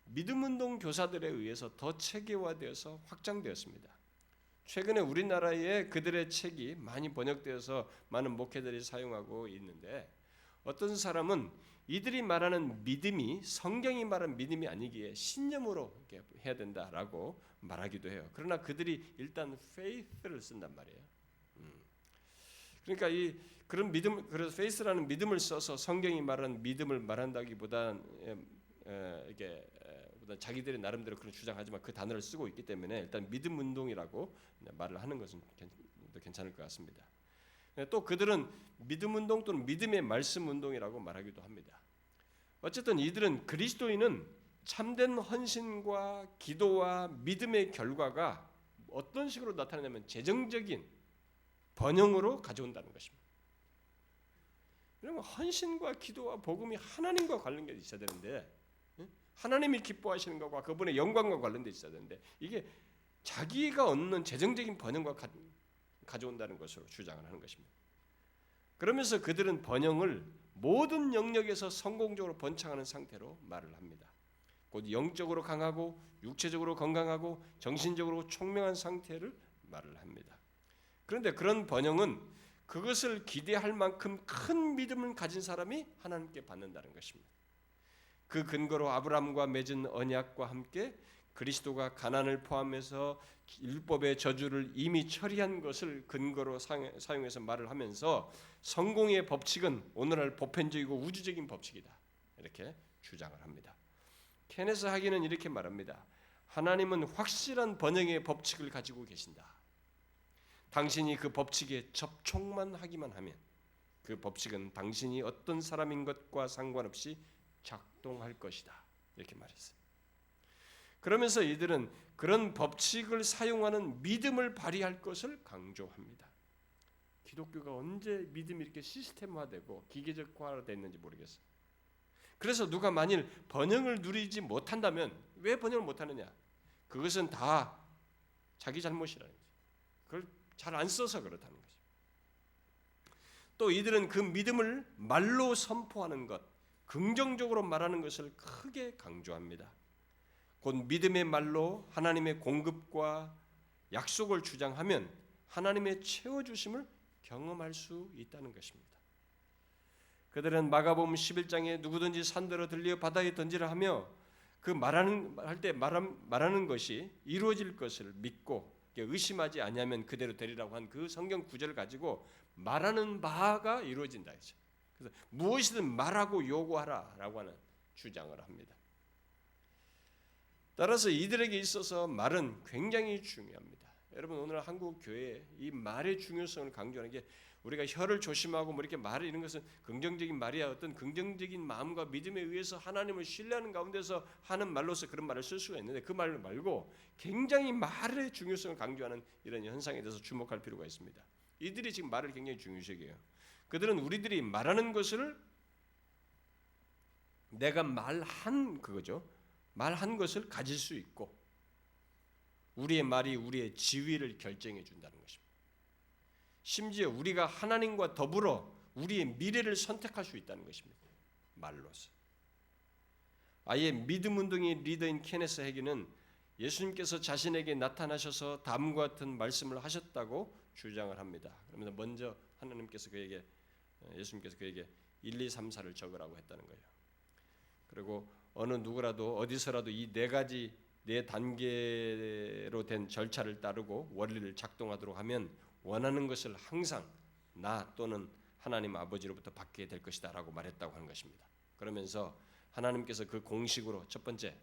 믿음운동 교사들에 의해서 더 체계화되어서 확장되었습니다. 최근에 우리나라에 그들의 책이 많이 번역되어서 많은 목회들이 사용하고 있는데 어떤 사람은 이들이 말하는 믿음이 성경이 말하는 믿음이 아니기에 신념으로 이렇게 해야 된다라고 말하기도 해요. 그러나 그들이 일단 faith를 쓴단 말이에요. 그러니까 그런 믿음, 그래서 faith라는 믿음을 써서 성경이 말하는 믿음을 말한다기보다는 이게 자기들의 나름대로 그런 주장하지만 그 단어를 쓰고 있기 때문에 일단 믿음 운동이라고 말을 하는 것은 괜찮을 것 같습니다. 또 그들은 믿음 운동 또는 믿음의 말씀 운동이라고 말하기도 합니다. 어쨌든 이들은 그리스도인은 참된 헌신과 기도와 믿음의 결과가 어떤 식으로 나타나냐면 재정적인 번영으로 가져온다는 것입니다. 그러면 헌신과 기도와 복음이 하나님과 관련돼 있어야 되는데 하나님이 기뻐하시는 것과 그분의 영광과 관련돼 있어야 되는데 이게 자기가 얻는 재정적인 번영과 가져온다는 것으로 주장을 하는 것입니다. 그러면서 그들은 번영을 모든 영역에서 성공적으로 번창하는 상태로 말을 합니다. 곧 영적으로 강하고 육체적으로 건강하고 정신적으로 총명한 상태를 말을 합니다. 그런데 그런 번영은 그것을 기대할 만큼 큰 믿음을 가진 사람이 하나님께 받는다는 것입니다. 그 근거로 아브라함과 맺은 언약과 함께 그리스도가 가난을 포함해서 율법의 저주를 이미 처리한 것을 근거로 사용해서 말을 하면서 성공의 법칙은 오늘날 보편적이고 우주적인 법칙이다. 이렇게 주장을 합니다. 케네스 하긴은 이렇게 말합니다. 하나님은 확실한 번영의 법칙을 가지고 계신다. 당신이 그 법칙에 접촉만 하기만 하면 그 법칙은 당신이 어떤 사람인 것과 상관없이 작동할 것이다. 이렇게 말했어요. 그러면서 이들은 그런 법칙을 사용하는 믿음을 발휘할 것을 강조합니다. 기독교가 언제 믿음이 이렇게 시스템화되고 기계적화됐는지 모르겠어요. 그래서 누가 만일 번영을 누리지 못한다면 왜 번영을 못하느냐? 그것은 다 자기 잘못이라는 거죠. 그걸 잘 안 써서 그렇다는 거죠. 또 이들은 그 믿음을 말로 선포하는 것, 긍정적으로 말하는 것을 크게 강조합니다. 곧 믿음의 말로 하나님의 공급과 약속을 주장하면 하나님의 채워주심을 경험할 수 있다는 것입니다. 그들은 마가복음 11장에 누구든지 산더러 들려 바다에 던지라 하며 그 말하는 것이 이루어질 것을 믿고 의심하지 아니하면 그대로 되리라고 한 그 성경 구절을 가지고 말하는 바가 이루어진다. 그래서 무엇이든 말하고 요구하라라고 하는 주장을 합니다. 따라서 이들에게 있어서 말은 굉장히 중요합니다. 여러분 오늘 한국 교회에 이 말의 중요성을 강조하는 게 우리가 혀를 조심하고 뭐 이렇게 말을 이런 것은 긍정적인 말이야. 어떤 긍정적인 마음과 믿음에 의해서 하나님을 신뢰하는 가운데서 하는 말로서 그런 말을 쓸 수가 있는데 그 말 말고 굉장히 말의 중요성을 강조하는 이런 현상에 대해서 주목할 필요가 있습니다. 이들이 지금 말을 굉장히 중요시 여겨요. 그들은 우리들이 말하는 것을 내가 말한 그거죠. 말한 것을 가질 수 있고 우리의 말이 우리의 지위를 결정해 준다는 것입니다. 심지어 우리가 하나님과 더불어 우리의 미래를 선택할 수 있다는 것입니다. 말로서. 아예 믿음 운동의 리더인 케네스 해기는 예수님께서 자신에게 나타나셔서 다음과 같은 말씀을 하셨다고 주장을 합니다. 그러면 먼저 예수님께서 그에게 1, 2, 3, 4를 적으라고 했다는 거예요. 그리고 어느 누구라도 어디서라도 이 네 단계로 된 절차를 따르고 원리를 작동하도록 하면 원하는 것을 항상 나 또는 하나님 아버지로부터 받게 될 것이다라고 말했다고 하는 것입니다. 그러면서 하나님께서 그 공식으로 첫 번째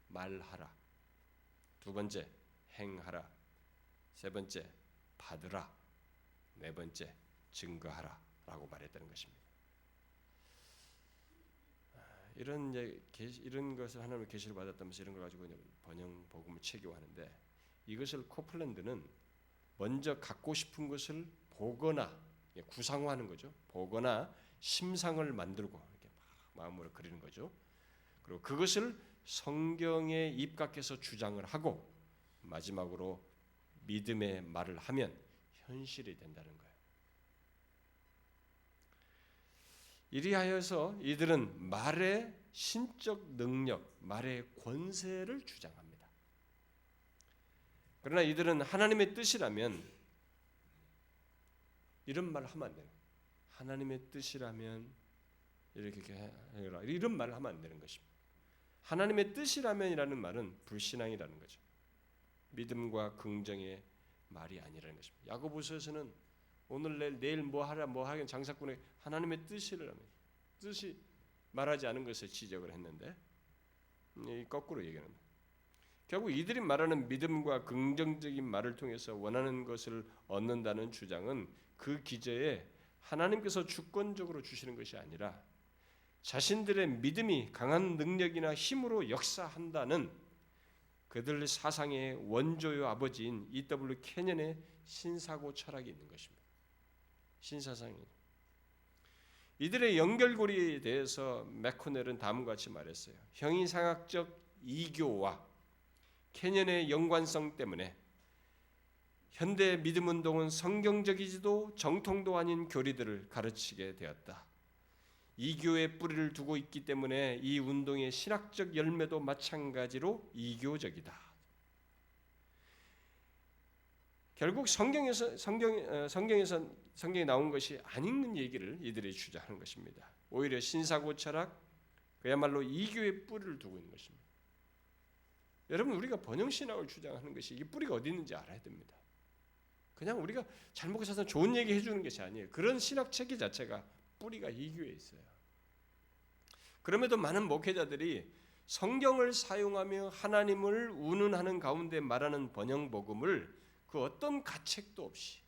말하라, 두 번째 행하라, 세 번째 받으라, 네 번째 증거하라라고 말했다는 것입니다. 이런 것을 하나님의 계시를 받았다면서 이런 걸 가지고 번영 복음을 체계화하는데 이것을 코플랜드는 먼저 갖고 싶은 것을 보거나 구상화하는 거죠. 보거나 심상을 만들고 이렇게 마음으로 그리는 거죠. 그리고 그것을 성경에 입각해서 주장을 하고 마지막으로 믿음의 말을 하면 현실이 된다는 거예요. 이리하여서 이들은 말의 신적 능력, 말의 권세를 주장합니다. 그러나 이들은 하나님의 뜻이라면 이런 말을 하면 안 돼요. 하나님의 뜻이라면 이렇게 해라. 이런 말을 하면 안 되는 것입니다. 하나님의 뜻이라면이라는 말은 불신앙이라는 거죠. 믿음과 긍정의 말이 아니라는 것입니다. 야고보서에서는 오늘 내일 뭐 하긴 장사꾼의 하나님의 뜻이 말하지 않은 것을 지적을 했는데 거꾸로 얘기합니다. 결국 이들이 말하는 믿음과 긍정적인 말을 통해서 원하는 것을 얻는다는 주장은 그 기저에 하나님께서 주권적으로 주시는 것이 아니라 자신들의 믿음이 강한 능력이나 힘으로 역사한다는 그들 사상의 원조요 아버지인 E.W. 캐년의 신사고 철학이 있는 것입니다. 신사상이. 이들의 연결고리에 대해서 맥코넬은 다음과 같이 말했어요. 형이상학적 이교와 캐년의 연관성 때문에 현대 믿음운동은 성경적이지도 정통도 아닌 교리들을 가르치게 되었다. 이교의 뿌리를 두고 있기 때문에 이 운동의 신학적 열매도 마찬가지로 이교적이다. 결국 성경에 나온 것이 아닌 얘기를 이들이 주장하는 것입니다. 오히려 신사고 철학, 그야말로 이교의 뿌리를 두고 있는 것입니다. 여러분 우리가 번영신학을 주장하는 것이 이게 뿌리가 어디 있는지 알아야 됩니다. 그냥 우리가 잘 먹고 사서 좋은 얘기 해주는 것이 아니에요. 그런 신학 체계 자체가 뿌리가 이교에 있어요. 그럼에도 많은 목회자들이 성경을 사용하며 하나님을 운운하는 가운데 말하는 번영복음을 그 어떤 가책도 없이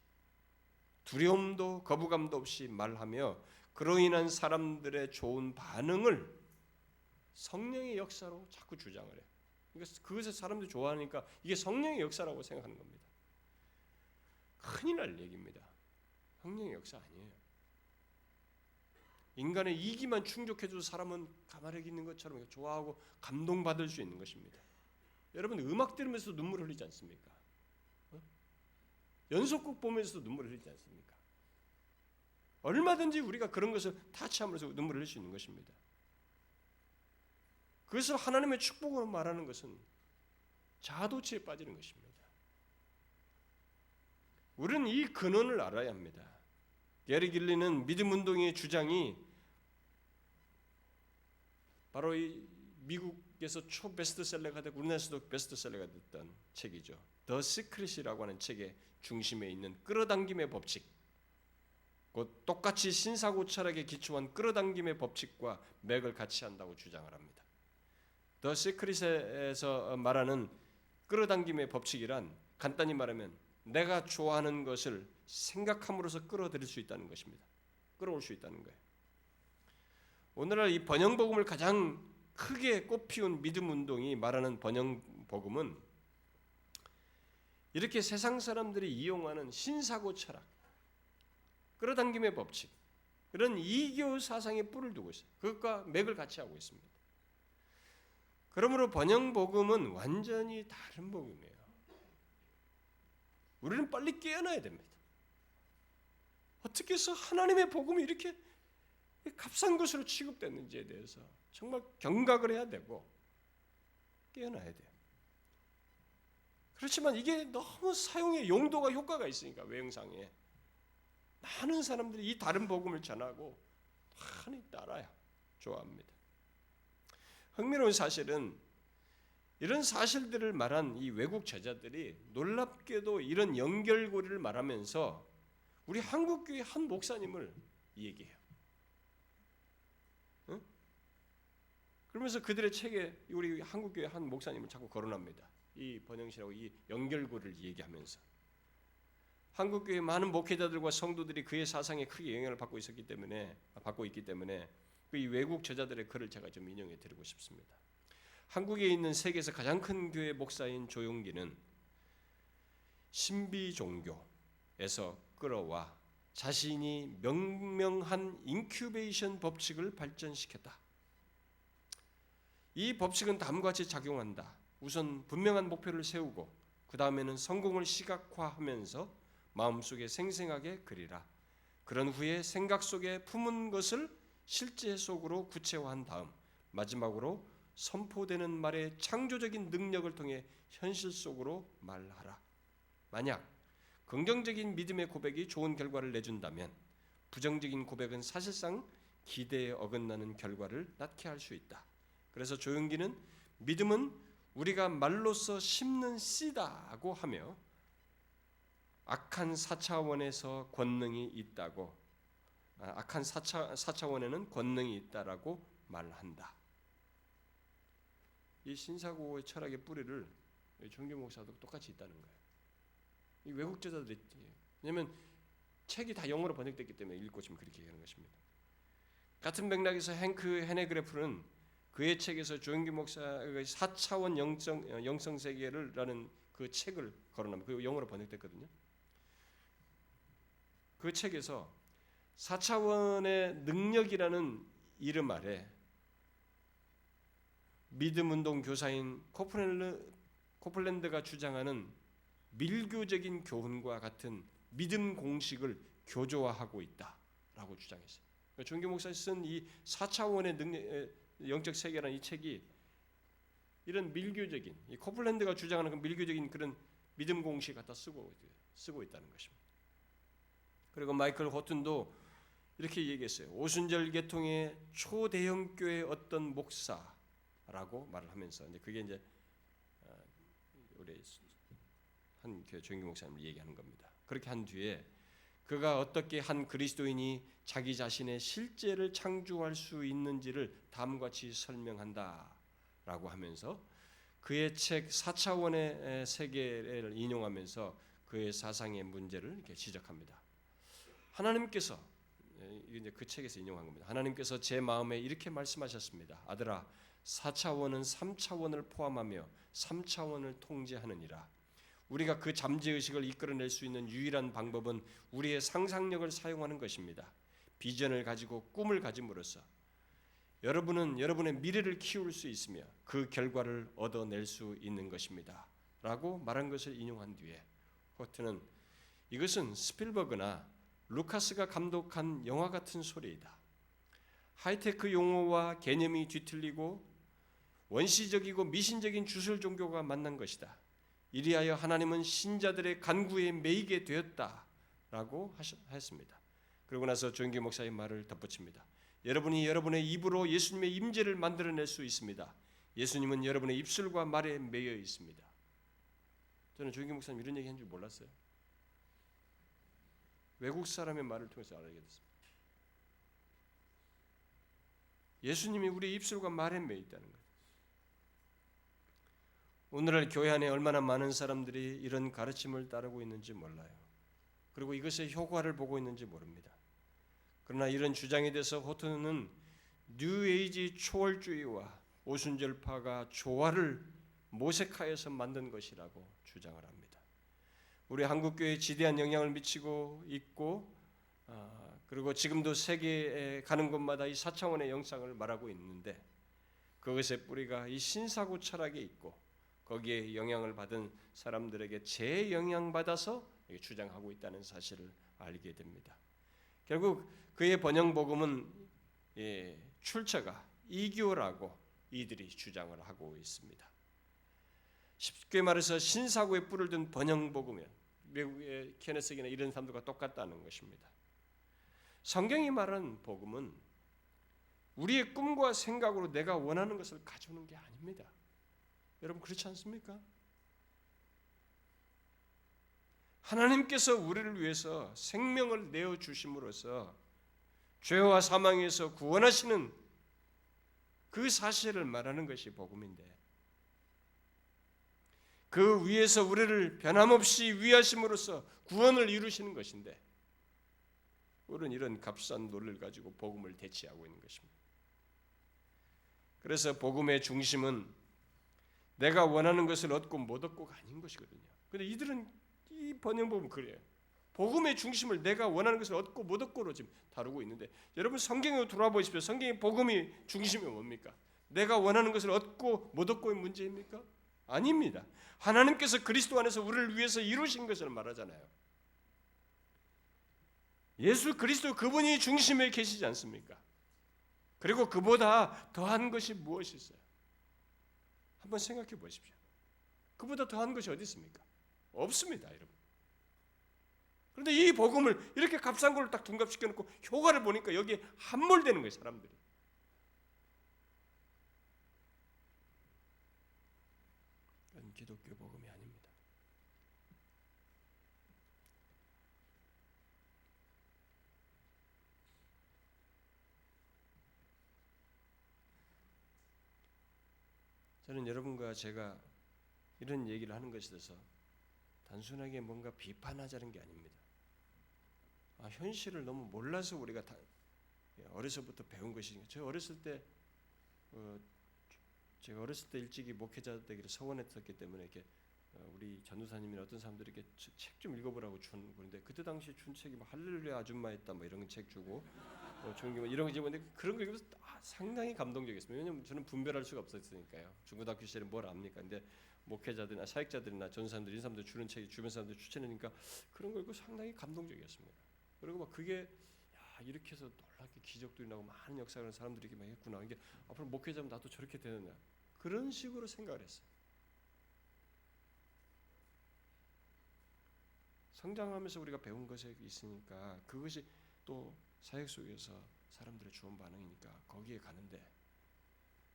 두려움도 거부감도 없이 말하며 그로 인한 사람들의 좋은 반응을 성령의 역사로 자꾸 주장을 해요. 그러니까 그것을 사람들이 좋아하니까 이게 성령의 역사라고 생각하는 겁니다. 큰일 날 얘기입니다. 성령의 역사 아니에요. 인간의 이기만 충족해줘도 사람은 가만히 있는 것처럼 좋아하고 감동받을 수 있는 것입니다. 여러분 음악 들으면서 눈물 흘리지 않습니까? 연속곡 보면서도 눈물 흘리지 않습니까? 얼마든지 우리가 그런 것을 타치하면서 눈물 흘릴 수 있는 것입니다. 그것을 하나님의 축복으로 말하는 것은 자아도취에 빠지는 것입니다. 우리는 이 근원을 알아야 합니다. 게리 길리는 믿음 운동의 주장이 바로 이 미국에서 초 베스트셀러가 되고 우리나라에서도 베스트셀러가 됐던 책이죠. The Secret이라고 하는 책의 중심에 있는 끌어당김의 법칙, 곧 똑같이 신사고 철학에 기초한 끌어당김의 법칙과 맥을 같이 한다고 주장을 합니다. The Secret에서 말하는 끌어당김의 법칙이란 간단히 말하면 내가 좋아하는 것을 생각함으로써 끌어들일 수 있다는 것입니다. 끌어올 수 있다는 거예요. 오늘날 이 번영복음을 가장 크게 꽃피운 믿음 운동이 말하는 번영복음은 이렇게 세상 사람들이 이용하는 신사고 철학, 끌어당김의 법칙, 그런 이교 사상에 뿔을 두고 있어요. 그것과 맥을 같이 하고 있습니다. 그러므로 번영복음은 완전히 다른 복음이에요. 우리는 빨리 깨어나야 됩니다. 어떻게 해서 하나님의 복음이 이렇게 값싼 것으로 취급됐는지에 대해서 정말 경각을 해야 되고 깨어나야 돼요. 그렇지만 이게 너무 사용의 용도가 효과가 있으니까 외형상에 많은 사람들이 이 다른 복음을 전하고 많이 따라야 좋아합니다. 흥미로운 사실은 이런 사실들을 말한 이 외국 저자들이 놀랍게도 이런 연결고리를 말하면서 우리 한국교회 한 목사님을 얘기해요. 응? 그러면서 그들의 책에 우리 한국교회 한 목사님을 자꾸 거론합니다. 이 번영신하고 이 연결고리를 얘기하면서 한국교회 많은 목회자들과 성도들이 그의 사상에 크게 영향을 받고 있기 때문에 이 외국 저자들의 글을 제가 좀 인용해 드리고 싶습니다. 한국에 있는 세계에서 가장 큰 교회 목사인 조용기는 신비 종교에서 끌어와 자신이 명명한 인큐베이션 법칙을 발전시켰다. 이 법칙은 다음과 같이 작용한다. 우선 분명한 목표를 세우고 그 다음에는 성공을 시각화하면서 마음속에 생생하게 그리라. 그런 후에 생각 속에 품은 것을 실제 속으로 구체화한 다음 마지막으로 선포되는 말의 창조적인 능력을 통해 현실 속으로 말하라. 만약 긍정적인 믿음의 고백이 좋은 결과를 내준다면 부정적인 고백은 사실상 기대에 어긋나는 결과를 낳게 할 수 있다. 그래서 조용기는 믿음은 우리가 말로써 심는 씨다고 하며 악한 4차원에서 권능이 있다고 악한 4차원에는 권능이 있다라고 말한다. 이 신사고의 철학의 뿌리를 종교 목사도 똑같이 있다는 거예요. 이 외국 저자들이 왜냐하면 책이 다 영어로 번역됐기 때문에 읽고 지금 그렇게 얘기하는 것입니다. 같은 맥락에서 헨크 헤네그래프는 그의 책에서 조용기 목사의 4차원 영성 세계를라는 그 책을 거론합니다. 그 영어로 번역됐거든요. 그 책에서 4차원의 능력이라는 이름 아래 믿음 운동 교사인 코플랜드가 주장하는 밀교적인 교훈과 같은 믿음 공식을 교조화하고 있다라고 주장했어요. 조용기 목사가 쓴 이 4차원의 능력, 영적 세계라는 이 책이 이런 밀교적인 이 코플랜드가 주장하는 그 밀교적인 그런 믿음 공식 갖다 쓰고 있다는 것입니다. 그리고 마이클 호튼도 이렇게 얘기했어요. 오순절 계통의 초대형 교회 어떤 목사라고 말을 하면서 이제 그게 이제 우리 한 교회 조용기 목사님을 얘기하는 겁니다. 그렇게 한 뒤에 그가 어떻게 한 그리스도인이 자기 자신의 실제를 창조할 수 있는지를 다음과 같이 설명한다라고 하면서 그의 책 4차원의 세계를 인용하면서 그의 사상의 문제를 이렇게 지적합니다. 하나님께서 이제 그 책에서 인용한 겁니다. 하나님께서 제 마음에 이렇게 말씀하셨습니다. 아들아, 4차원은 3차원을 포함하며 3차원을 통제하느니라. 우리가 그 잠재의식을 이끌어낼 수 있는 유일한 방법은 우리의 상상력을 사용하는 것입니다. 비전을 가지고 꿈을 가짐으로써 여러분은 여러분의 미래를 키울 수 있으며 그 결과를 얻어낼 수 있는 것입니다. 라고 말한 것을 인용한 뒤에 호트는 이것은 스필버그나 루카스가 감독한 영화 같은 소리이다. 하이테크 용어와 개념이 뒤틀리고 원시적이고 미신적인 주술 종교가 만난 것이다. 이리하여 하나님은 신자들의 간구에 매이게 되었다라고 했습니다. 그러고 나서 조용기 목사의 말을 덧붙입니다. 여러분이 여러분의 입으로 예수님의 임재를 만들어낼 수 있습니다. 예수님은 여러분의 입술과 말에 매여 있습니다. 저는 조용기 목사님 이런 얘기한 줄 몰랐어요. 외국 사람의 말을 통해서 알게 됐습니다. 예수님이 우리 입술과 말에 매여 있다는 거예요. 오늘날 교회 안에 얼마나 많은 사람들이 이런 가르침을 따르고 있는지 몰라요. 그리고 이것의 효과를 보고 있는지 모릅니다. 그러나 이런 주장에 대해서 호트는 뉴에이지 초월주의와 오순절파가 조화를 모색하여서 만든 것이라고 주장을 합니다. 우리 한국교회에 지대한 영향을 미치고 있고 그리고 지금도 세계에 가는 곳마다 이 4차원의 영상을 말하고 있는데 그것의 뿌리가 이 신사고 철학에 있고 거기에 영향을 받은 사람들에게 재영향받아서 주장하고 있다는 사실을 알게 됩니다. 결국 그의 번영복음은 출처가 이교라고 이들이 주장을 하고 있습니다. 쉽게 말해서 신사고에 뿔을 든 번영복음이에요. 미국의 케네스기나 이런 사람들과 똑같다는 것입니다. 성경이 말하는 복음은 우리의 꿈과 생각으로 내가 원하는 것을 가져오는 게 아닙니다. 여러분 그렇지 않습니까? 하나님께서 우리를 위해서 생명을 내어 주심으로써 죄와 사망에서 구원하시는 그 사실을 말하는 것이 복음인데 그 위에서 우리를 변함없이 위하심으로써 구원을 이루시는 것인데 우리는 이런 값싼 논리를 가지고 복음을 대치하고 있는 것입니다. 그래서 복음의 중심은 내가 원하는 것을 얻고 못 얻고가 아닌 것이거든요. 그런데 이들은 이 번영복음은 그래요. 복음의 중심을 내가 원하는 것을 얻고 못 얻고로 지금 다루고 있는데 여러분 성경에 돌아와 보십시오. 성경의 복음이 중심이 뭡니까? 내가 원하는 것을 얻고 못 얻고의 문제입니까? 아닙니다. 하나님께서 그리스도 안에서 우리를 위해서 이루신 것을 말하잖아요. 예수 그리스도 그분이 중심에 계시지 않습니까? 그리고 그보다 더한 것이 무엇이 있어요? 한번 생각해 보십시오. 그보다 더한 것이 어디 있습니까? 없습니다, 여러분. 그런데 이 복음을 이렇게 값싼 걸 딱 둔갑시켜 놓고 효과를 보니까 여기에 함몰되는 거예요, 사람들이. 이건 기독교 복음이 아닙니다. 저는 여러분과 제가 이런 얘기를 하는 것에 대해서 단순하게 뭔가 비판하자는 게 아닙니다. 현실을 너무 몰라서 우리가 어려서부터 배운 것이니까. 제가 어렸을 때 일찍이 목회자 되기를 소원했었기 때문에 이렇게 우리 전도사님이나 어떤 사람들에게 책 좀 읽어보라고 준 건데 그때 당시 준 책이 뭐 할렐루야 아줌마였다 뭐 이런 책 주고 뭐 이런 거 읽었는데 그런 거 읽으면서 상당히 감동적이었습니다. 왜냐하면 저는 분별할 수가 없었으니까요. 중고등학교 시절에 뭘 압니까? 근데 목회자들이나 사역자들이나 전사님들 이런 사람들 주는 책이 주변 사람들 추천하니까 그런 거 읽고 상당히 감동적이었습니다. 그리고 막 그게 이렇게 해서 놀랍게 기적도 일어나고 많은 역사를 하는 사람들이 이렇게 막 했구나. 이게 앞으로 목회자면 나도 저렇게 되느냐. 그런 식으로 생각을 했어요. 성장하면서 우리가 배운 것이 있으니까 그것이 또 사역 속에서 사람들의 좋은 반응이니까 거기에 가는데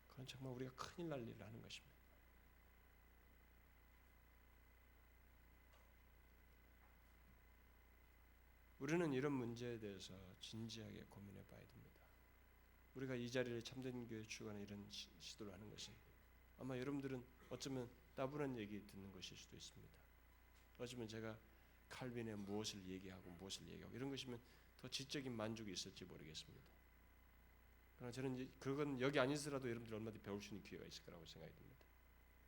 그건 정말 우리가 큰일 날 일을 하는 것입니다. 우리는 이런 문제에 대해서 진지하게 고민해 봐야 됩니다. 우리가 이 자리를 참된 교회 주관하는 이런 시도를 하는 것은 아마 여러분들은 어쩌면 따분한 얘기 듣는 것일 수도 있습니다. 어쩌면 제가 칼빈의 무엇을 얘기하고 이런 것이면 더 지적인 만족이 있을지 모르겠습니다. 그러나 저는 그건 여기 아니더라도 여러분들 얼마든지 배울 수 있는 기회가 있을 거라고 생각이 듭니다.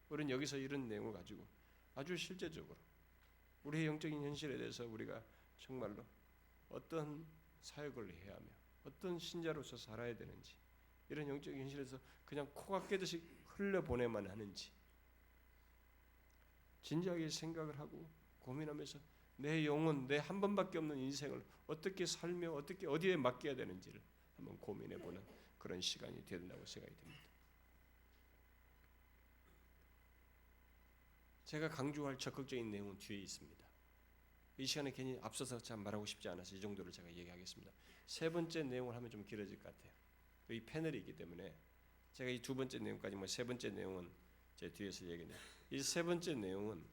우리는 여기서 이런 내용을 가지고 아주 실제적으로 우리의 영적인 현실에 대해서 우리가 정말로 어떤 사역을 해야 하며 어떤 신자로서 살아야 되는지 이런 영적인 현실에서 그냥 코가 깨듯이 흘려보내만 하는지 진지하게 생각을 하고 고민하면서 내 영혼, 내 한 번밖에 없는 인생을 어떻게 살며 어떻게 어디에 맡겨야 되는지를 한번 고민해보는 그런 시간이 되야 된다고 생각이 듭니다. 제가 강조할 적극적인 내용은 뒤에 있습니다. 이 시간에 괜히 앞서서 참 말하고 싶지 않아서 이 정도를 제가 얘기하겠습니다. 세 번째 내용을 하면 좀 길어질 것 같아요. 이 패널이 있기 때문에 제가 이 두 번째 내용까지 세 번째 내용은 제 뒤에서 얘기해요. 이 세 번째 내용은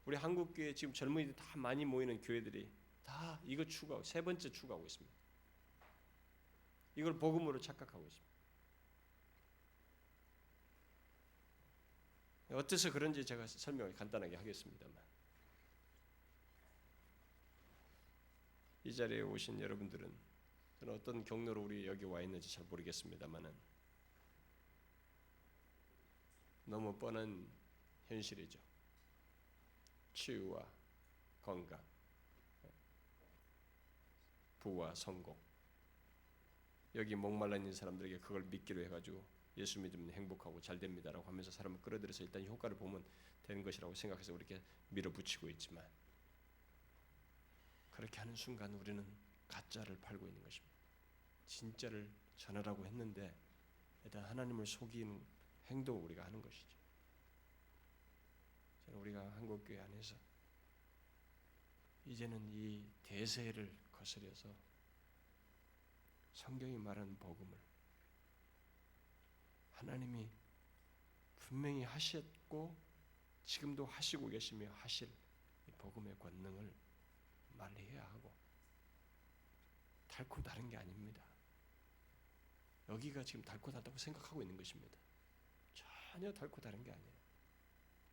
우리 한국 교회 지금 젊은이들 다 많이 모이는 교회들이 다 이거 추구하고 세 번째 추구하고 있습니다. 이걸 복음으로 착각하고 있습니다. 어째서 그런지 제가 설명을 간단하게 하겠습니다만 이 자리에 오신 여러분들은 저는 어떤 경로로 우리 여기 와 있는지 잘 모르겠습니다만은 너무 뻔한 현실이죠. 치유와 건강, 부와 성공. 여기 목말라 있는 사람들에게 그걸 믿기로 해가지고 예수 믿으면 행복하고 잘 됩니다라고 하면서 사람을 끌어들여서 일단 효과를 보면 되는 것이라고 생각해서 우리에게 밀어붙이고 있지만 그렇게 하는 순간 우리는 가짜를 팔고 있는 것입니다. 진짜를 전하라고 했는데 일단 하나님을 속이는 행동을 우리가 하는 것이죠. 저는 우리가 한국교회 안에서 이제는 이 대세를 거스려서 성경이 말하는 복음을 하나님이 분명히 하셨고 지금도 하시고 계시며 하실 이 복음의 권능을 말해야 하고 닳고 다른 게 아닙니다. 여기가 지금 닳고 다르다고 생각하고 있는 것입니다. 전혀 닳고 다른 게 아니에요.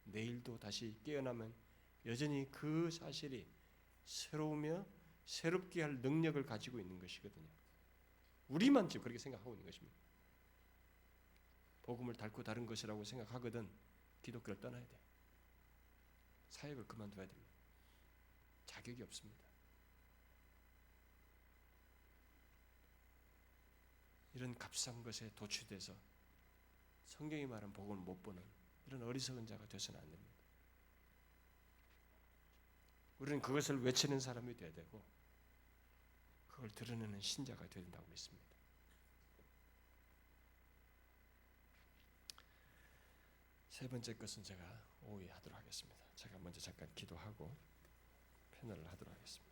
내일도 다시 깨어나면 여전히 그 사실이 새로우며 새롭게 할 능력을 가지고 있는 것이거든요. 우리만 지금 그렇게 생각하고 있는 것입니다. 복음을 닳고 다른 것이라고 생각하거든 기독교를 떠나야 돼. 사역을 그만둬야 됩니다. 자격이 없습니다. 이런 값싼 것에 도취돼서 성경이 말한 복음을 못 보는 이런 어리석은 자가 되서는 안 됩니다. 우리는 그것을 외치는 사람이 되어야 되고 그걸 드러내는 신자가 되어야 된다고 믿습니다. 세 번째 것은 제가 오해하도록 하겠습니다. 제가 먼저 잠깐 기도하고 패널을 하도록 하겠습니다.